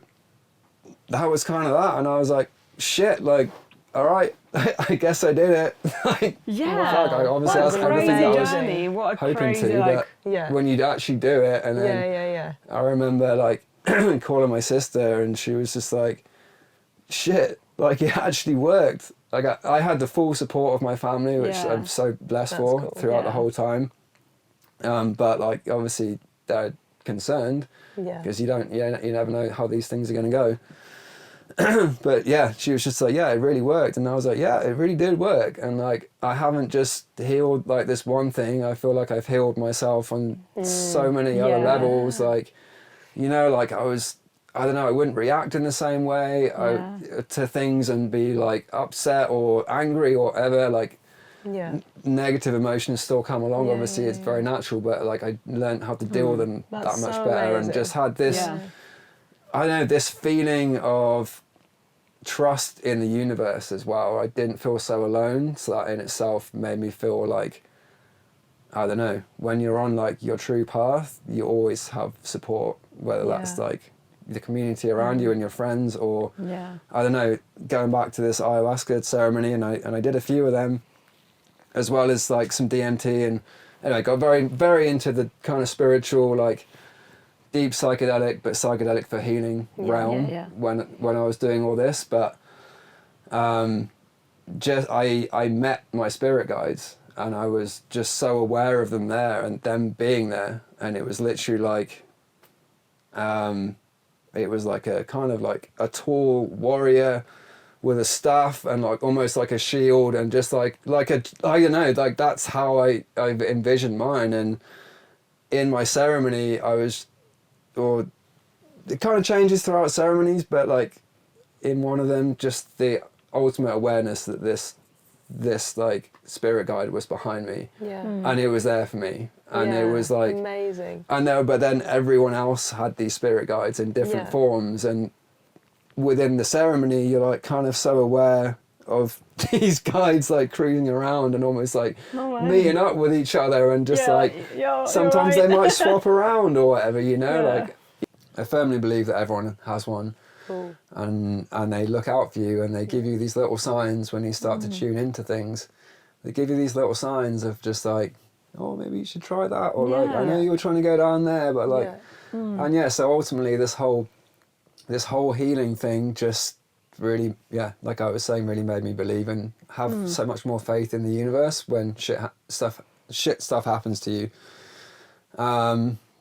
that was kind of that, and I was like, shit, like, all right, I guess I did it. Like, fuck, I obviously What that's a everything that I was journey. What a hoping crazy, to, like... but when you'd actually do it, and then I remember like calling my sister, and she was just like, shit, like it actually worked. Like I had the full support of my family, which I'm so blessed for throughout the whole time. But like obviously they're concerned because you never know how these things are going to go. But yeah, she was just like, yeah, it really worked. And I was like, yeah, it really did work. And like, I haven't just healed like this one thing. I feel like I've healed myself on so many other levels. Like, you know, like I don't know, I wouldn't react in the same way to things and be like upset or angry or whatever. Like, negative emotions still come along. Obviously, it's very natural, but like I learned how to deal with them that much better. Amazing. And just had this, I don't know, this feeling of trust in the universe as well. I didn't feel so alone. So that in itself made me feel like, I don't know, when you're on like your true path, you always have support, whether that's like the community around you and your friends, or I don't know, going back to this ayahuasca ceremony, and I did a few of them, as well as like some DMT, and anyway, got very, very into the kind of spiritual, like deep psychedelic, but psychedelic for healing realm when I was doing all this. But just I met my spirit guides, and I was just so aware of them there and them being there, and it was literally like it was like a kind of like a tall warrior with a staff and like almost like a shield, and just like a, I don't know, like that's how I envisioned mine. And in my ceremony I was, or it kind of changes throughout ceremonies, but like in one of them, just the ultimate awareness that this like spirit guide was behind me, and it was there for me, and it was like amazing. I know, but then everyone else had these spirit guides in different forms, and within the ceremony you're like kind of so aware of these guides like cruising around and almost like meeting up with each other, and just sometimes they might swap around or whatever, you know. Like I firmly believe that everyone has one. Cool. And they look out for you, and they give you these little signs when you start to tune into things. They give you these little signs of just like, oh, maybe you should try that, or like, I know you were trying to go down there, but like, and so ultimately this whole healing thing just really, like I was saying, really made me believe and have so much more faith in the universe when shit stuff happens to you.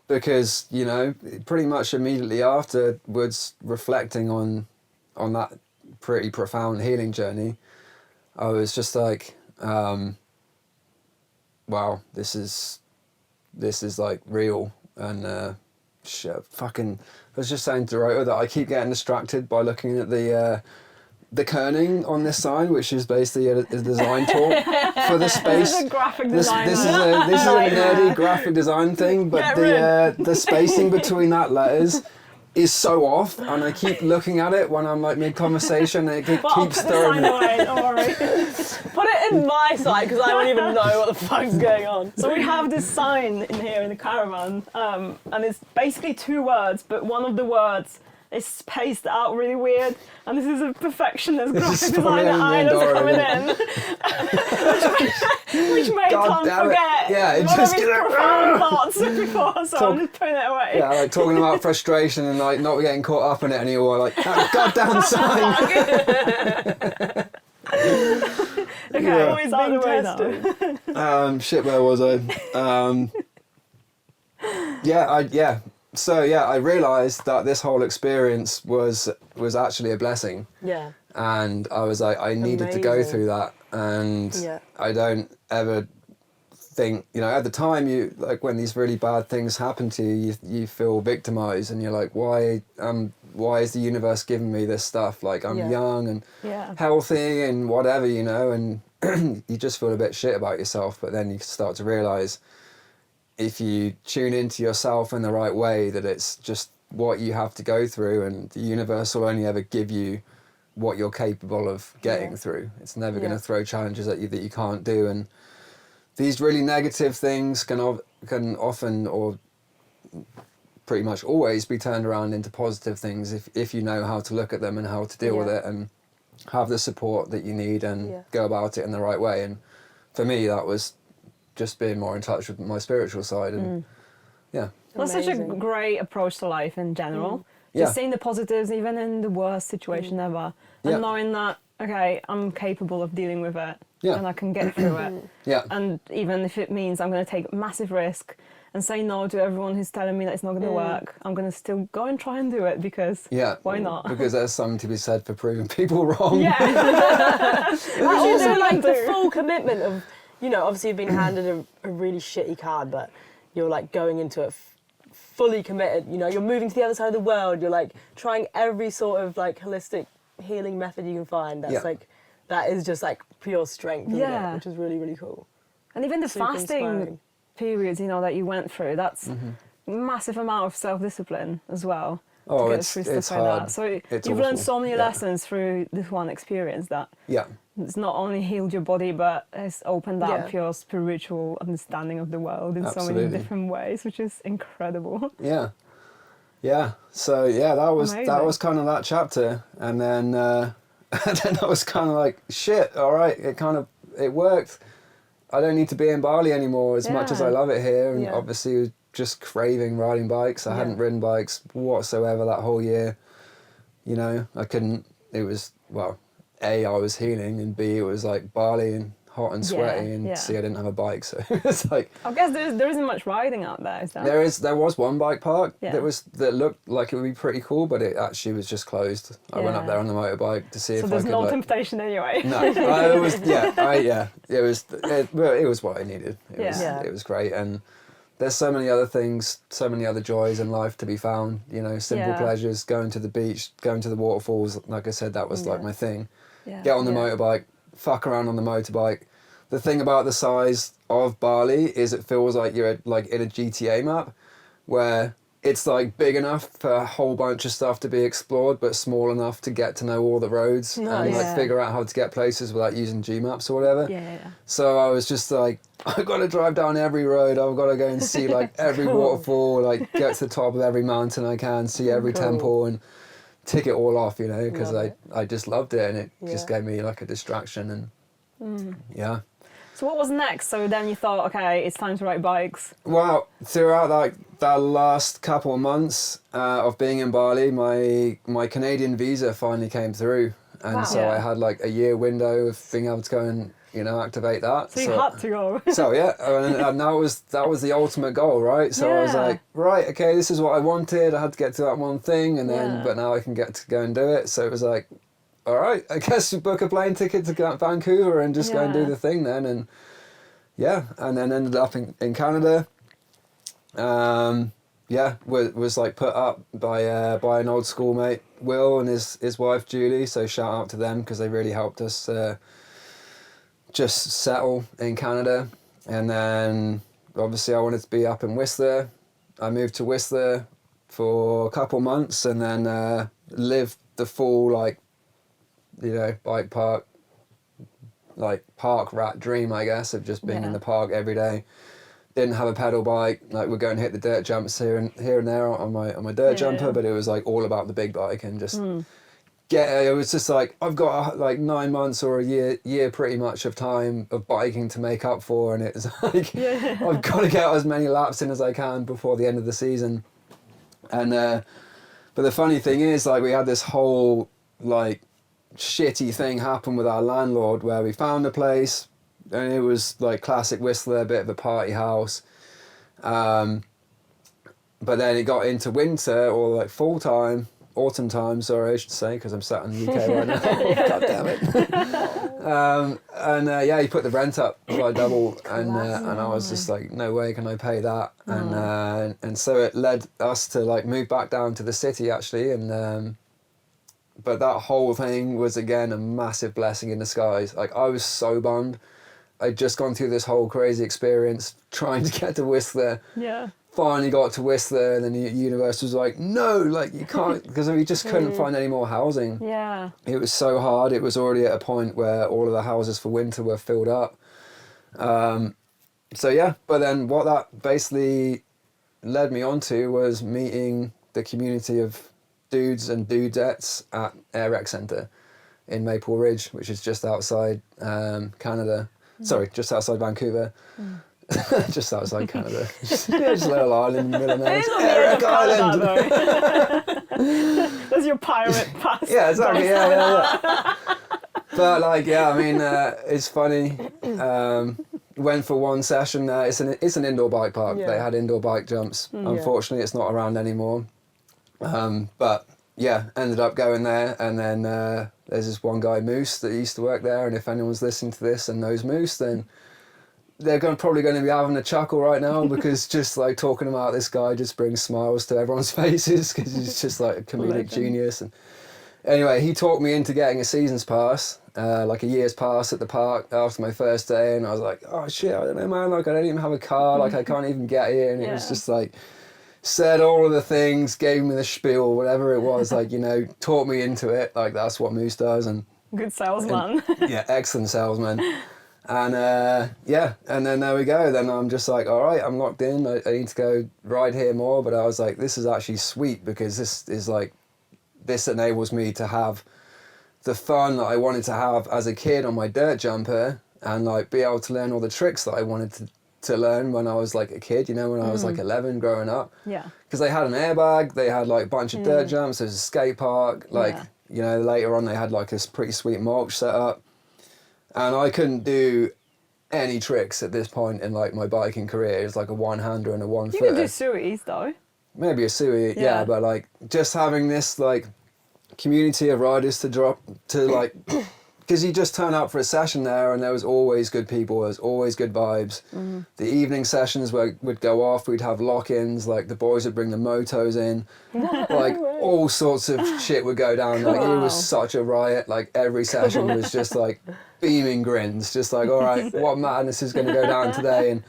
Because, you know, pretty much immediately afterwards, reflecting on that pretty profound healing journey, I was just like, wow, this is like real. And shit, fucking, I was just saying to Rota that I keep getting distracted by looking at the kerning on this sign, which is basically a design tool for the space. This is a graphic design. This is a nerdy graphic design thing, but the spacing between that letters is so off, and I keep looking at it when I'm like mid-conversation, and it keeps throwing me. Don't worry. Put it in my side, because I don't even know what the fuck's going on. So we have this sign in here in the caravan, and it's basically two words, but one of the words is spaced out really weird, and this is a perfectionist graphic designer Ida's coming in, which made Tom forget it one just of his profound thoughts before, so I'm just putting it away. Yeah, like talking about frustration and like not getting caught up in it anymore, like that goddamn sign. Okay, always out of the way now. Shit, where was I? So I realised that this whole experience was actually a blessing. Yeah. And I was like, I needed to go through that, and I don't ever think, you know, at the time, you like when these really bad things happen to you, you feel victimized, and you're like, why is the universe giving me this stuff? Like, I'm young and healthy and whatever, you know, and you just feel a bit shit about yourself. But then you start to realize, if you tune into yourself in the right way, that it's just what you have to go through, and the universe will only ever give you what you're capable of getting through. It's never going to throw challenges at you that you can't do. And these really negative things can often, or pretty much always, be turned around into positive things if you know how to look at them and how to deal with it, and have the support that you need, and go about it in the right way. And for me, that was just being more in touch with my spiritual side. And That's such a great approach to life in general. Just seeing the positives even in the worst situation ever, and knowing that, okay, I'm capable of dealing with it, and I can get through it. And even if it means I'm going to take massive risk and say no to everyone who's telling me that it's not going to work, I'm going to still go and try and do it, because why not? Because there's something to be said for proving people wrong. But also, like, the full commitment of, you know, obviously you've been handed a really shitty card, but you're like going into it fully committed. You know, you're moving to the other side of the world. You're like trying every sort of like holistic healing method you can find. That's like, that is just like pure strength, isn't it? Which is really, really cool. And even the Super fasting inspiring. periods, you know, that you went through, that's massive amount of self-discipline as well. Oh, to get through stuff it's like hard. that. So It's you've learned awful. so many lessons through this one experience, that it's not only healed your body, but it's opened up your spiritual understanding of the world in so many different ways, which is incredible. So that was kind of that chapter. And then and then I was kind of like, shit, all right, it worked. I don't need to be in Bali anymore as much as I love it here. And obviously just craving riding bikes. I hadn't ridden bikes whatsoever that whole year. You know, I couldn't, it was, well, A, I was healing, and B, it was like Bali and hot and sweaty, and C, I didn't have a bike, so it's like, I guess there isn't much riding out there, is there? there was one bike park that looked like it would be pretty cool, but it actually was just closed. I went up there on the motorbike to see if I could. So there's no temptation anyway. No, it was it was what I needed. It was great, and there's so many other things, so many other joys in life to be found. You know, simple pleasures, going to the beach, going to the waterfalls. Like I said, that was like my thing. Get on the motorbike, fuck around on the motorbike. The thing about the size of Bali is it feels like you're like in a GTA map, where it's like big enough for a whole bunch of stuff to be explored, but small enough to get to know all the roads and like figure out how to get places without using G-maps or whatever. So I was just like, I've got to drive down every road. I've got to go and see like every waterfall, like get to the top of every mountain I can, see every temple, and tick it all off, you know, because I just loved it, and it just gave me like a distraction, and So what was next? So then you thought, okay, it's time to ride bikes. Well, throughout that last couple of months of being in Bali, my Canadian visa finally came through, and so I had like a year window of being able to go and, you know, activate that. So you had to go. So and that was the ultimate goal, right? So I was like, right, okay, this is what I wanted. I had to get to that one thing, and then but now I can get to go and do it. So it was like, all right, I guess book a plane ticket to Vancouver and just go and do the thing then. And and then ended up in Canada. Was like put up by an old schoolmate, Will, and his wife Julie. So shout out to them, because they really helped us just settle in Canada. And then obviously I wanted to be up in Whistler. I moved to Whistler for a couple months, and then lived the full, like, you know, bike park, like park rat dream, I guess, of just being in the park every day. Didn't have a pedal bike, like we'd go and hit the dirt jumps here and there on my dirt jumper, but it was like all about the big bike, and just it was just like, I've got like 9 months or a year pretty much of time of biking to make up for, and it's like I've got to get as many laps in as I can before the end of the season. And but the funny thing is, like, we had this whole like shitty thing happen with our landlord, where we found a place, and it was like classic Whistler, a bit of a party house, but then it got into winter or like fall time, autumn time, sorry, I should say, because I'm sat in the UK right now. God damn it. And he put the rent up by double, and I was just like, no way can I pay that. And so it led us to like move back down to the city actually, and but that whole thing was again a massive blessing in disguise. Like I was so bummed. I'd just gone through this whole crazy experience trying to get to Whistler. Yeah. Finally got to Whistler, and then the universe was like, no, like you can't, because we just couldn't find any more housing. Yeah. It was so hard. It was already at a point where all of the houses for winter were filled up. So yeah, but then what that basically led me onto was meeting the community of dudes and dudettes at Air Rec Centre in Maple Ridge, which is just outside Canada. Sorry, just outside Vancouver. Just outside Canada. Just a little island in the middle of nowhere. Air Rec Island! That's your pirate pass. Yeah, exactly. Yeah. But like, yeah, I mean, it's funny. Went for one session. It's an indoor bike park. Yeah. They had indoor bike jumps. Unfortunately, it's not around anymore. But yeah, ended up going there, and then there's this one guy, Moose, that used to work there. And if anyone's listening to this and knows Moose, then they're probably going to be having a chuckle right now, because just like talking about this guy just brings smiles to everyone's faces, because he's just like a comedic genius. And anyway, he talked me into getting a season's pass, like a year's pass at the park after my first day, and I was like, oh shit, I don't know, man, like I don't even have a car, like I can't even get here. And it was just like, said all of the things, gave me the spiel, whatever it was, like, you know, taught me into it. Like that's what Moose does. And good salesman. yeah, excellent salesman. And and then there we go. Then I'm just like, all right, I'm locked in. I need to go ride here more. But I was like, this is actually sweet, because this is like, this enables me to have the fun that I wanted to have as a kid on my dirt jumper, and like be able to learn all the tricks that I wanted to learn when I was like a kid, you know, when I was like 11 growing up. Yeah. Because they had an airbag, they had like a bunch of dirt jumps, there's a skate park, like, you know, later on they had like this pretty sweet mulch set up. And I couldn't do any tricks at this point in like my biking career. It's like a one-hander and a one-footer. You can do suies though. Maybe a sui, yeah, but like just having this like community of riders to like, because you just turn up for a session there and there was always good people, there was always good vibes. The evening sessions would go off, we'd have lock-ins, like the boys would bring the motos in, like all sorts of shit would go down. Like it was such a riot, like every session was just like beaming grins, just like, all right, what madness is going to go down today? And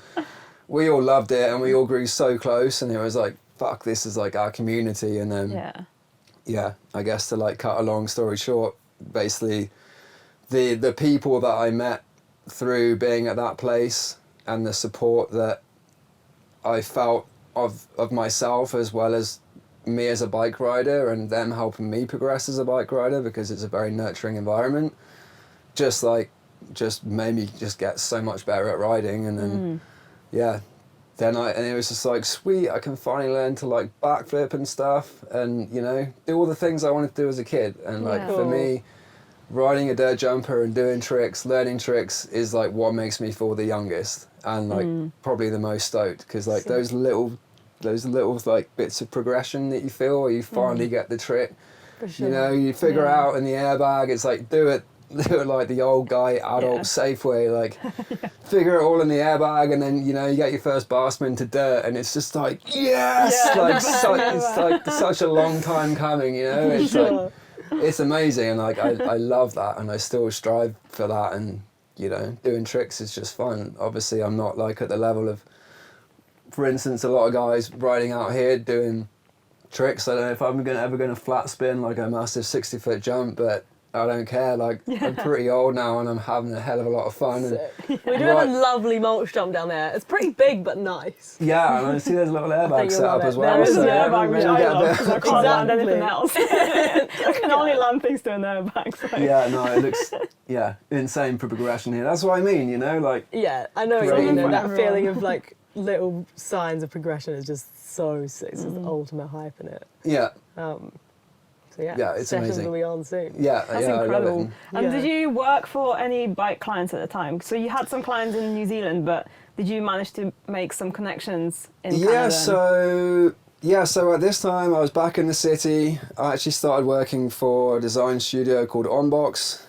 we all loved it, and we all grew so close, and it was like, fuck, this is like our community. And then yeah, I guess to like cut a long story short, basically the people that I met through being at that place, and the support that I felt of myself, as well as me as a bike rider, and them helping me progress as a bike rider, because it's a very nurturing environment, just made me just get so much better at riding. And then and it was just like, sweet, I can finally learn to like backflip and stuff, and you know, do all the things I wanted to do as a kid. And like for me, riding a dirt jumper and doing tricks, learning tricks is like what makes me feel the youngest, and like probably the most stoked, because like those little like bits of progression that you feel, or you finally get the trick. For sure. You know, you figure out in the airbag, it's like do it like the old guy adult safe way, like figure it all in the airbag, and then you know you get your first bar spin to dirt, and it's just like it's like such a long time coming, you know. It's like, it's amazing, and like I love that, and I still strive for that. And you know, doing tricks is just fun. Obviously I'm not like at the level of, for instance, a lot of guys riding out here doing tricks. I don't know if I'm ever gonna flat spin like a massive 60-foot jump, but I don't care. Like I'm pretty old now, and I'm having a hell of a lot of fun. And we're doing a lovely mulch jump down there. It's pretty big but nice. Yeah, and I see there's a little airbag set up as well. There is so an airbag, which I love, because I can't land Exactly. anything else. I can only land things to an airbag. So. Yeah, no, it looks insane for progression here. That's what I mean, you know, like. Yeah, I know what you Great. mean. That Everyone. feeling of like little signs of progression is just so sick. It's the ultimate hype in it. Yeah. So yeah, Yeah, it's sessions amazing. will be on soon. Yeah, That's yeah, incredible. I love it. And did you work for any bike clients at the time? So you had some clients in New Zealand, but did you manage to make some connections in Canada? Yeah, so Yeah, so at this time I was back in the city. I actually started working for a design studio called Onbox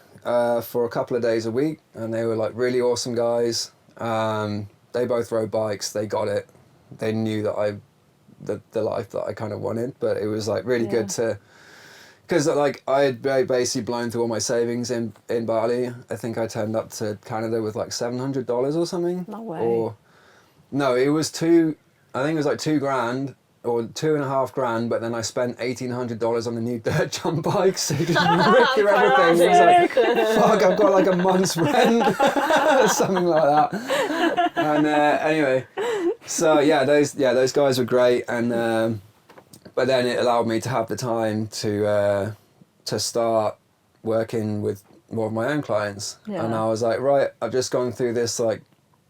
for a couple of days a week, and they were like really awesome guys. They both rode bikes. They got it. They knew that the life that I kind of wanted, but it was like really good to, because like I had basically blown through all my savings in Bali. I think I turned up to Canada with like $700 or something. No way. Or no, it was I think it was like $2,000 or $2,500, but then I spent $1,800 on a new dirt jump bike, so just rip through everything. It was like, fuck, I've got like a month's rent, something like that. And anyway, so those guys were great, and but then it allowed me to have the time to start working with more of my own clients. Yeah. And I was like, right, I've just gone through this like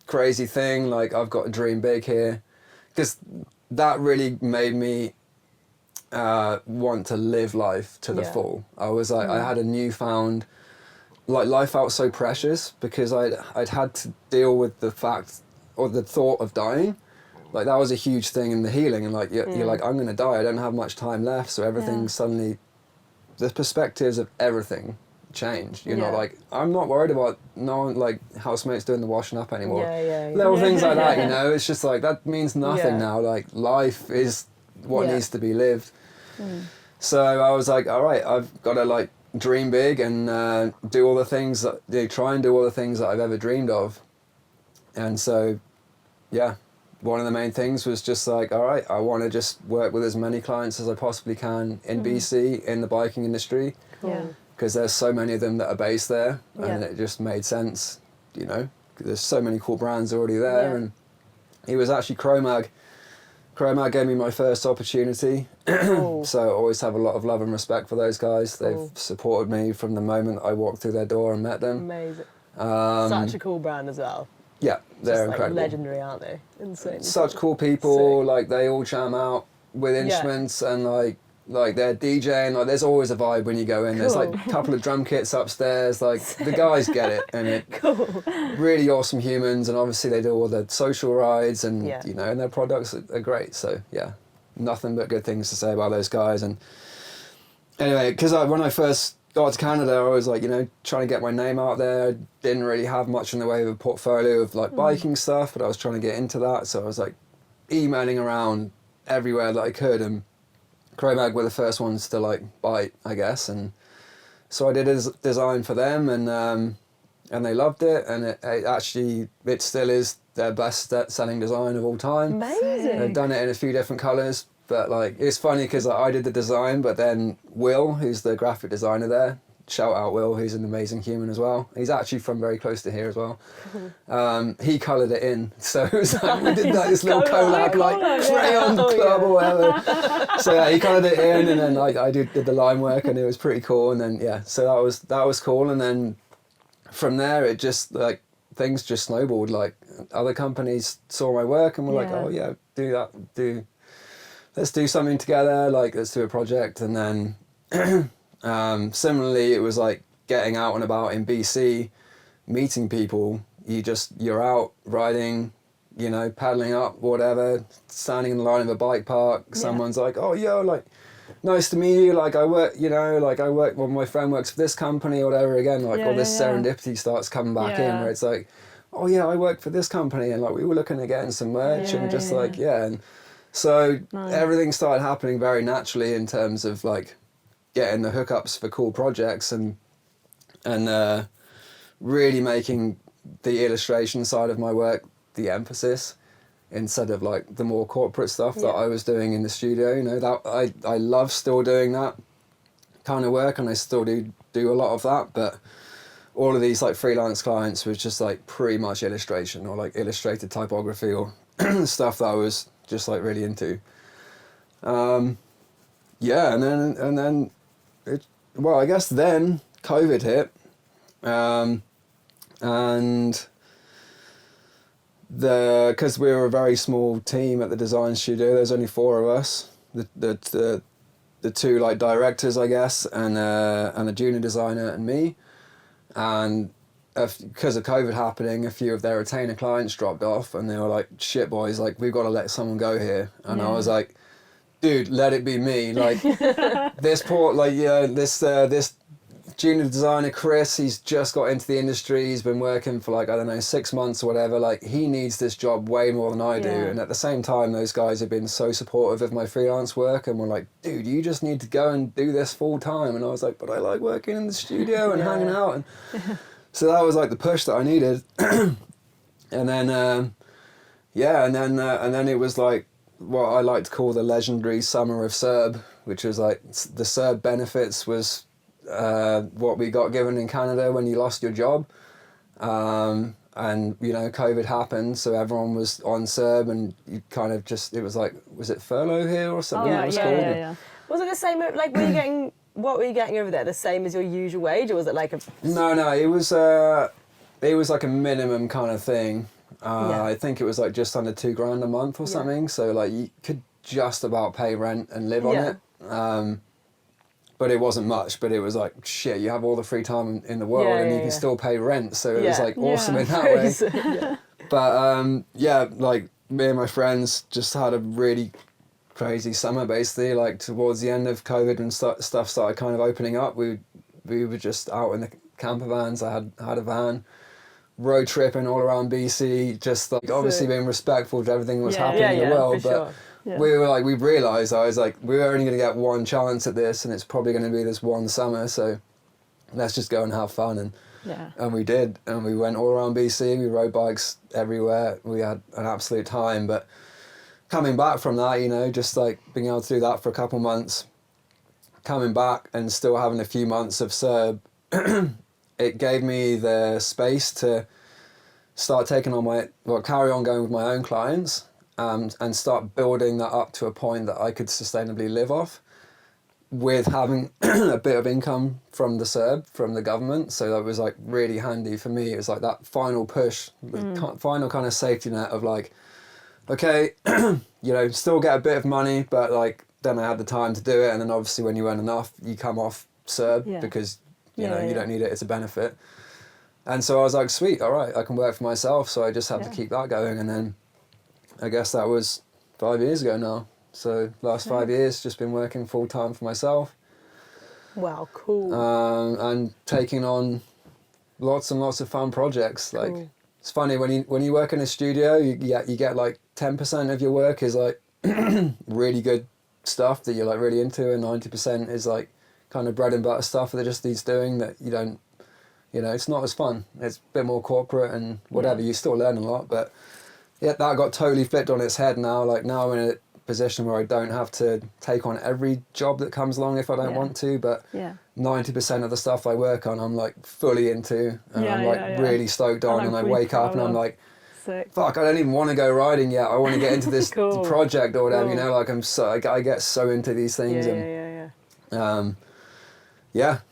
crazy thing, like I've got to dream big here, because that really made me want to live life to the full. I was like, I had a newfound, like life felt so precious because I'd had to deal with the fact or the thought of dying. Like that was a huge thing in the healing, and like you're like, I'm gonna die, I don't have much time left, so everything suddenly, the perspectives of everything changed. You're not like, I'm not worried about no one, like housemates doing the washing up anymore. Little things like that, you know. It's just like that means nothing now. Like life is what needs to be lived. So I was like, all right, I've got to like dream big and do all the things that try and do all the things that I've ever dreamed of. And so, yeah, one of the main things was just like, all right, I want to just work with as many clients as I possibly can in BC in the biking industry. Because there's so many of them that are based there, and it just made sense, you know. There's so many cool brands already there, and it was actually Chromag. Chromag gave me my first opportunity, so I always have a lot of love and respect for those guys. They've supported me from the moment I walked through their door and met them. Amazing. Such a cool brand as well. Yeah, they're Just, incredible. Like, legendary, aren't they? Insane. Such cool people. Like they all jam out with instruments and like they're DJing, like there's always a vibe when you go in. There's like a couple of drum kits upstairs, like the guys get it, and it really awesome humans, and obviously they do all the social rides and you know, and their products are great. So yeah, nothing but good things to say about those guys. And anyway, because when I first got to Canada, I was like, you know, trying to get my name out there. I didn't really have much in the way of a portfolio of like biking stuff, but I was trying to get into that, so I was like emailing around everywhere that I could, and Chromag were the first ones to like bite, I guess, and so I did a design for them, and they loved it, and it still is their best selling design of all time. Amazing. They've done it in a few different colours, but like it's funny because I did the design, but then Will, who's the graphic designer there, shout out Will, who's an amazing human as well. He's actually from very close to here as well. He coloured it in, so it was like we did like this little collab, like crayon club or whatever. So yeah, he coloured it in, and then like I did the line work, and it was pretty cool. And then so that was cool. And then from there, it just like things just snowballed. Like other companies saw my work and were like, oh yeah, let's do something together. Like let's do a project, and then. Similarly, it was like getting out and about in BC, meeting people. You're out riding, you know, paddling up, whatever, standing in the line of a bike park. Someone's like, oh, yo, like, nice to meet you. Like, well, my friend works for this company or whatever again. Like, all this serendipity starts coming back in where it's like, oh, yeah, I work for this company. And like, we were looking at getting some merch and just like, And so everything started happening very naturally in terms of like, getting the hookups for cool projects and really making the illustration side of my work the emphasis instead of like the more corporate stuff that I was doing in the studio. You know, that I love still doing that kind of work, and I still do a lot of that, but all of these like freelance clients was just like pretty much illustration or like illustrated typography or stuff that I was just like really into. And then I guess then COVID hit, and because we were a very small team at the design studio, there's only 4 of us, the 2 like directors, I guess, and a junior designer and me, and because of COVID happening, a few of their retainer clients dropped off, and they were like, shit boys, like we've got to let someone go here. And I was like, dude, let it be me. Like this poor, like, this junior designer, Chris, he's just got into the industry. He's been working for like, I don't know, 6 months or whatever. Like he needs this job way more than I do. Yeah. And at the same time, those guys have been so supportive of my freelance work and were like, dude, you just need to go and do this full time. And I was like, but I like working in the studio and hanging out. And so that was like the push that I needed. And then, and then it was like what I like to call the legendary summer of CERB, which was like the CERB benefits was what we got given in Canada when you lost your job. And, COVID happened, so everyone was on CERB and you kind of just, it was like, was it furlough here or something? Yeah. Was it the same, like, what were you getting over there? The same as your usual wage, or was it like a... No, it was like a minimum kind of thing. I think it was like just under $2,000 a month or something. So like you could just about pay rent and live on it. But it wasn't much, but it was like, shit, you have all the free time in the world and you can still pay rent. So it was like awesome in that way. But like me and my friends just had a really crazy summer basically. Like towards the end of COVID and stuff started kind of opening up, we were just out in the camper vans. I had a van, road tripping all around BC, just like obviously being respectful to everything that was happening in the world. But sure. we were like, we realised, I was like, we're only going to get one chance at this and it's probably going to be this one summer, so let's just go and have fun. And we did, and we went all around BC, we rode bikes everywhere, we had an absolute time. But coming back from that, just like being able to do that for a couple months, coming back and still having a few months of CERB, it gave me the space to start taking on carry on going with my own clients, and start building that up to a point that I could sustainably live off with having a bit of income from the CERB, from the government. So that was like really handy for me. It was like that final push, the final kind of safety net of like, okay, still get a bit of money, but like then I had the time to do it. And then obviously when you earn enough, you come off CERB because you don't need it, it's a benefit. And so I was like, sweet, all right, I can work for myself. So I just had to keep that going. And then I guess that was 5 years ago now. So last 5 years, just been working full time for myself. Wow, cool. And taking on lots and lots of fun projects. Like it's funny when you work in a studio, you get like 10% of your work is like really good stuff that you're like really into, and 90% is like kind of bread and butter stuff that just needs doing that you don't, it's not as fun. It's a bit more corporate and whatever. You still learn a lot, but that got totally flipped on its head now. Like now I'm in a position where I don't have to take on every job that comes along if I don't want to, but 90% of the stuff I work on I'm like fully into, and I'm like really stoked on, and I wake up and I'm like, fuck, I don't even want to go riding yet. I want to get into this project or whatever, like I get so into these things.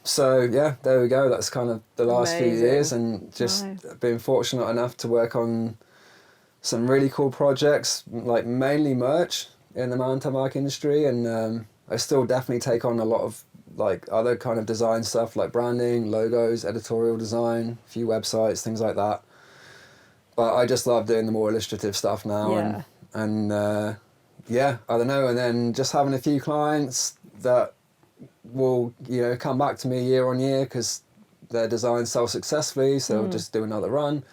So there we go. That's kind of the last few years, and just been fortunate enough to work on some really cool projects, like mainly merch in the mountain bike industry, and I still definitely take on a lot of like other kind of design stuff, like branding, logos, editorial design, a few websites, things like that. But I just love doing the more illustrative stuff now, and I don't know, and then just having a few clients that will come back to me year on year because their designs sell successfully, so they'll just do another run.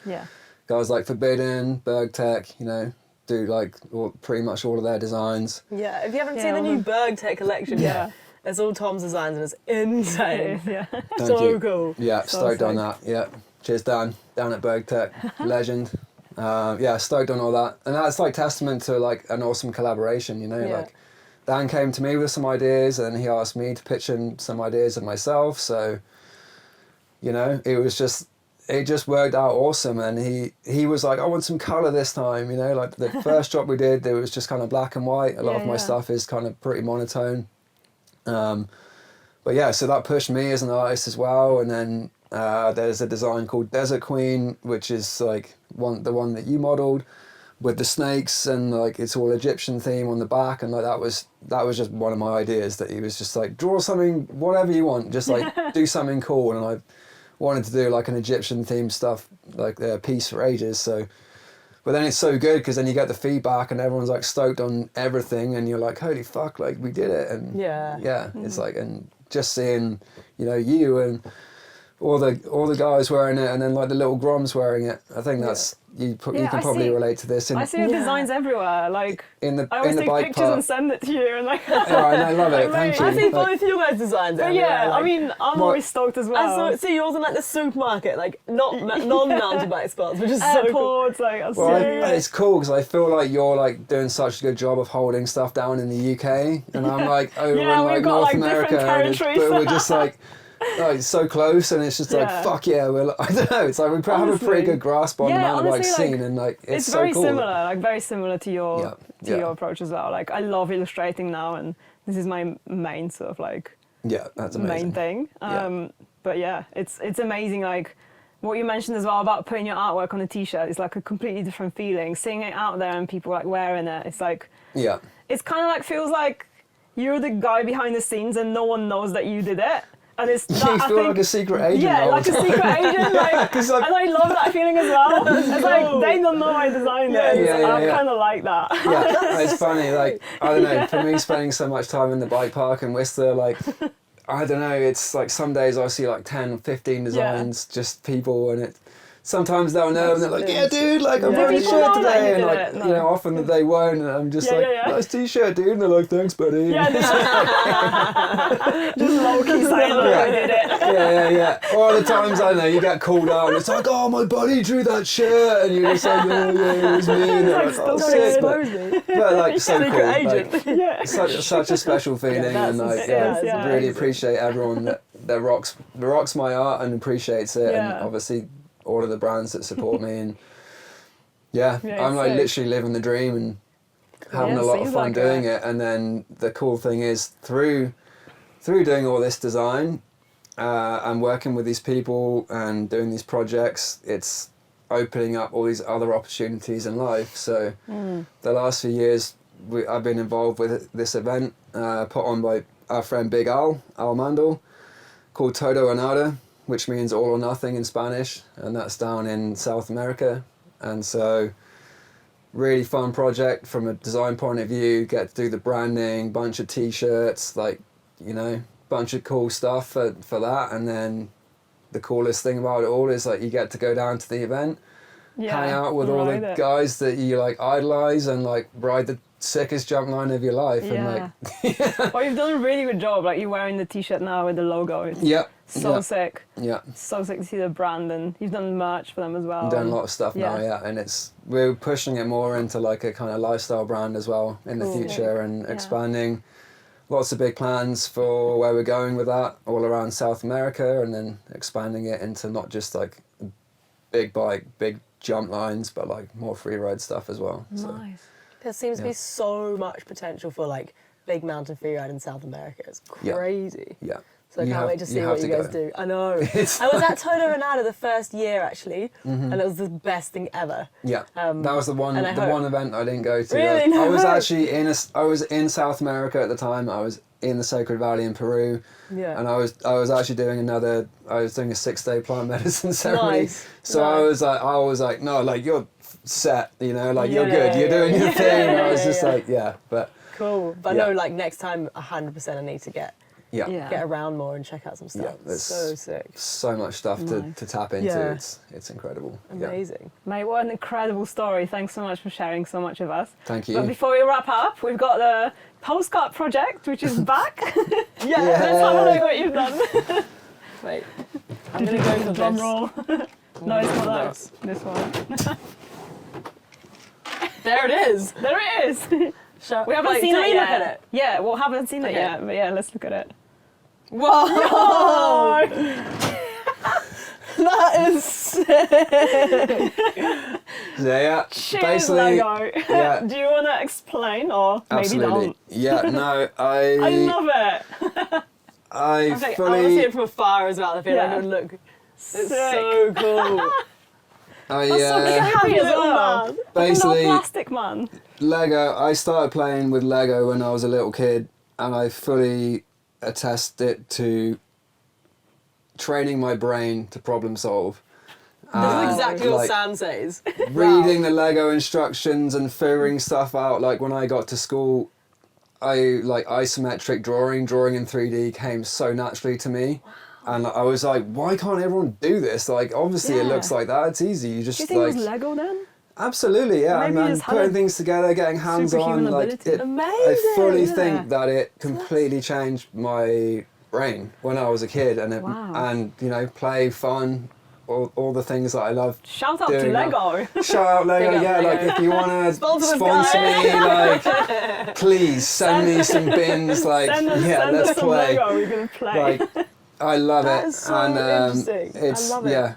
Guys like Forbidden, Burgtec, do like pretty much all of their designs. Yeah, if you haven't seen the new Burgtec collection yet, it's all Tom's designs and it's insane. So cool. Yeah, stoked on that. Yeah, cheers Dan at Burgtec, legend. Stoked on all that, and that's like testament to like an awesome collaboration. Like Dan came to me with some ideas, and he asked me to pitch in some ideas of myself. So, it just worked out awesome, and he was like, I want some colour this time, like the first drop we did, it was just kind of black and white. A lot of my stuff is kind of pretty monotone. So that pushed me as an artist as well. And then there's a design called Desert Queen, which is like the one that you modelled with the snakes, and like it's all Egyptian theme on the back, and like that was just one of my ideas, that he was just like, draw something, whatever you want, just like do something cool. And I wanted to do like an Egyptian themed stuff, like a piece for ages. So But then it's so good because then you get the feedback and everyone's like stoked on everything, and you're like, holy fuck, like we did it. And it's like, and just seeing, you know, you and all the guys wearing it, and then like the little Groms wearing it. I think that's you can probably relate to this. I see your designs everywhere. Like I always take pictures and send it to you, and like. I love it. Thank you. I see both of your guys' designs. I mean, I'm always stoked as well. I see yours in like the supermarket, like non-mountain bike spots, which is so cool. It's cool because I feel like you're like doing such a good job of holding stuff down in the UK, and I'm like over in like North America, but we're just like. Oh, it's so close, and it's just like fuck yeah. I don't know. It's like we have a pretty good grasp on the mountain bike scene, and like it's so very cool. Very similar to your your approach as well. Like I love illustrating now, and this is my main sort of like that's amazing. main thing. But yeah, it's amazing. Like what you mentioned as well about putting your artwork on a t-shirt is like a completely different feeling. Seeing it out there and people like wearing it, it's like it's kind of like feels like you're the guy behind the scenes, and no one knows that you did it. And it's you feel like a secret agent. Yeah, like a secret agent. Like, and I love that feeling as well. It's like they don't know I designed it. I kind of like that. Yeah, it's funny. Like I don't know. For me, spending so much time in the bike park in Worcester, like I don't know. It's like some days I see like 10, 15 designs, just people, and it. Sometimes they'll know and they're like, yeah, dude, like I'm wearing a shirt today, and like you know, often they won't, and I'm just nice t-shirt, dude, and they're like, thanks, buddy. Yeah, just low-key saying, look, I did it. Yeah. Or other times, I don't know, you get called out, and it's like, oh, my buddy drew that shirt, and you're just like, yeah, it was me, and they're like, oh, sick. But like, so cool, like, such a special feeling, and like, really appreciate everyone that rocks my art and appreciates it, and obviously. All of the brands that support me, and I'm like literally living the dream and having a lot of fun doing it. And then the cool thing is through doing all this design and working with these people and doing these projects, it's opening up all these other opportunities in life. So the last few years I've been involved with this event put on by our friend Big Al Mandel, called Todo and Nada, which means all or nothing in Spanish, and that's down in South America. And so really fun project from a design point of view, get to do the branding, bunch of t-shirts, like, you know, bunch of cool stuff for that. And then the coolest thing about it all is like you get to go down to the event, hang out with all the guys that you like idolize, and like ride the sickest jump line of your life. And like well, you've done a really good job. Like you're wearing the t-shirt now with the logo. It's so sick. Yeah. So sick to see the brand, and you've done merch for them as well. I've done a lot of stuff now, and we're pushing it more into like a kind of lifestyle brand as well in the future, and expanding. Lots of big plans for where we're going with that, all around South America, and then expanding it into not just like big bike, big jump lines, but like more free ride stuff as well. Nice. So, there seems to be so much potential for like big mountain free ride in South America. It's crazy. Yeah. So I can't wait to see what you guys do. I know. I was at Todo and the first year actually, and it was the best thing ever. Yeah, that was the one event I didn't go to. Really? I was actually I was in South America at the time. I was in the Sacred Valley in Peru, and I was actually doing I was doing a 6-day plant medicine ceremony. Nice. So I was like, no, like you're set, you know, like you're good, you're doing your thing. And I was just like, but cool. But no, like next time, 100% I need to get around more and check out some stuff. Yeah, it's so sick. So much stuff to tap into. Yeah. It's incredible. Amazing. Mate, what an incredible story. Thanks so much for sharing so much of us. Thank you. But before we wrap up, we've got the Postcard project, which is back. Let's have a look what you've done. Wait, I'm going to go for drum this. roll. No, it's not that. This one. There it is. There it is. We haven't seen it yet. Look at it? Yeah, well, haven't seen it yet, but yeah, let's look at it. Whoa! That is sick. Cheers, basically, Lego. Do you want to explain, or maybe don't? Yeah, no, I love it. I want to see it from afar as well. I feel like it would look. It's so cool. That's so happy as well. Basically, plastic man. Lego. I started playing with Lego when I was a little kid, and I fully attest it to training my brain to problem solve. That's exactly what like, Sam says. reading the Lego instructions and figuring stuff out. Like when I got to school, I like isometric drawing in 3D came so naturally to me. And I was like, why can't everyone do this? Like, obviously it looks like that. It's easy. You just Do you think like... it was Lego then? Absolutely, yeah. Maybe you And just had putting a things together, getting hands-on, superhuman like ability. it, Amazing, I fully yeah. think that it completely changed my brain when I was a kid, and Wow. and you know, play, fun, all the things that I love. Shout out doing to now. Lego. Shout out Lego, Big up yeah. Lego. Like if you want to Sponsor us, sponsor guys. me, like please send me some bins. Like Send us let's some play. Lego, we're going to play. Like I love That it, is so and interesting. it's I love it. yeah,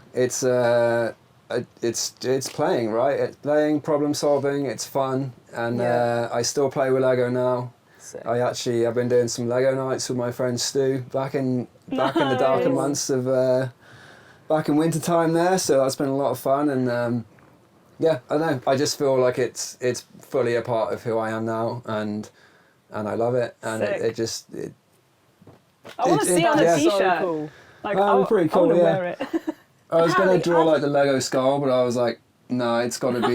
it's playing, right? It's playing, problem solving. It's fun, and I still play with Lego now. Sick. I've been doing some Lego nights with my friend Stu back in the darker Nice. months of back in winter time there. So that's been a lot of fun, and yeah, I don't know. I just feel like it's fully a part of who I am now, and I love it, and Sick. it just I want to see on a yeah. t-shirt. So cool. Like, Pretty I cool, want to yeah. wear it. I was gonna Harry, draw like the Lego skull, but I was like, no, it's got to be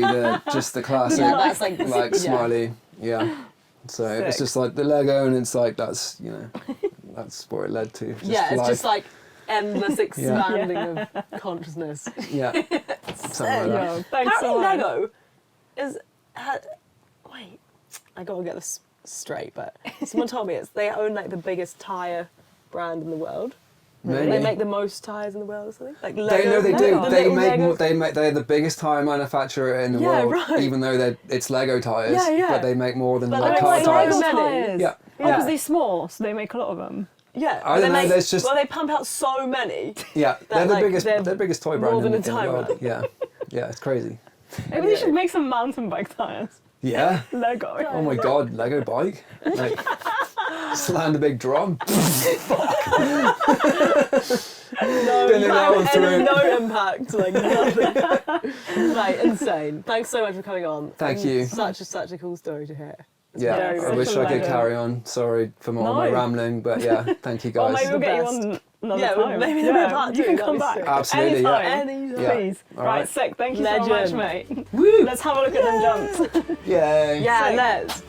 just the classic, Yeah, that's like yeah. smiley, yeah. So it's Sick. just like the Lego, and it's like that's that's what it led to. Just Yeah, it's life. just like endless expanding of consciousness. yeah, something like that. Yeah, thanks Apparently so much. Lego is... wait, I gotta get this straight, but someone told me they own like the biggest tyre brand in the world. Maybe. They make the most tyres in the world or something? Like Lego, They know they do. the They little make Lego- they're the biggest tire manufacturer in the Yeah, world, right. even though it's Lego tires. Yeah, yeah. But they make more than But like they car make tires. so Lego many. tires. Yeah. Oh, because they're small, so they make a lot of them. Yeah, I don't know, Make, there's just- well, they pump out so many. Yeah, they're the like, biggest. they're They're the biggest toy more brand than in a the tire world. brand. Yeah, yeah, it's crazy. Maybe they should make some mountain bike tires. Yeah. Lego. Oh my god, Lego bike. Like, slammed a big drum. No, Spinning out and through. no impact, like nothing. Like insane. Thanks so much for coming on. Thank you. Such a cool story to hear. Yeah, very, I very wish cool. I could Lego. carry on. Sorry for all my No. rambling, but yeah, thank you Or guys. maybe we'll get you best. on another Yeah, time. maybe there'll be a part You two, can that'd come be back. sick. Absolutely, yeah. Anytime. Anytime. Yeah. Please. All Right, right. sick. Thank you so much, Legend. mate. Woo! Let's have a look at them jumps. Yay. Yeah, Sick. let's.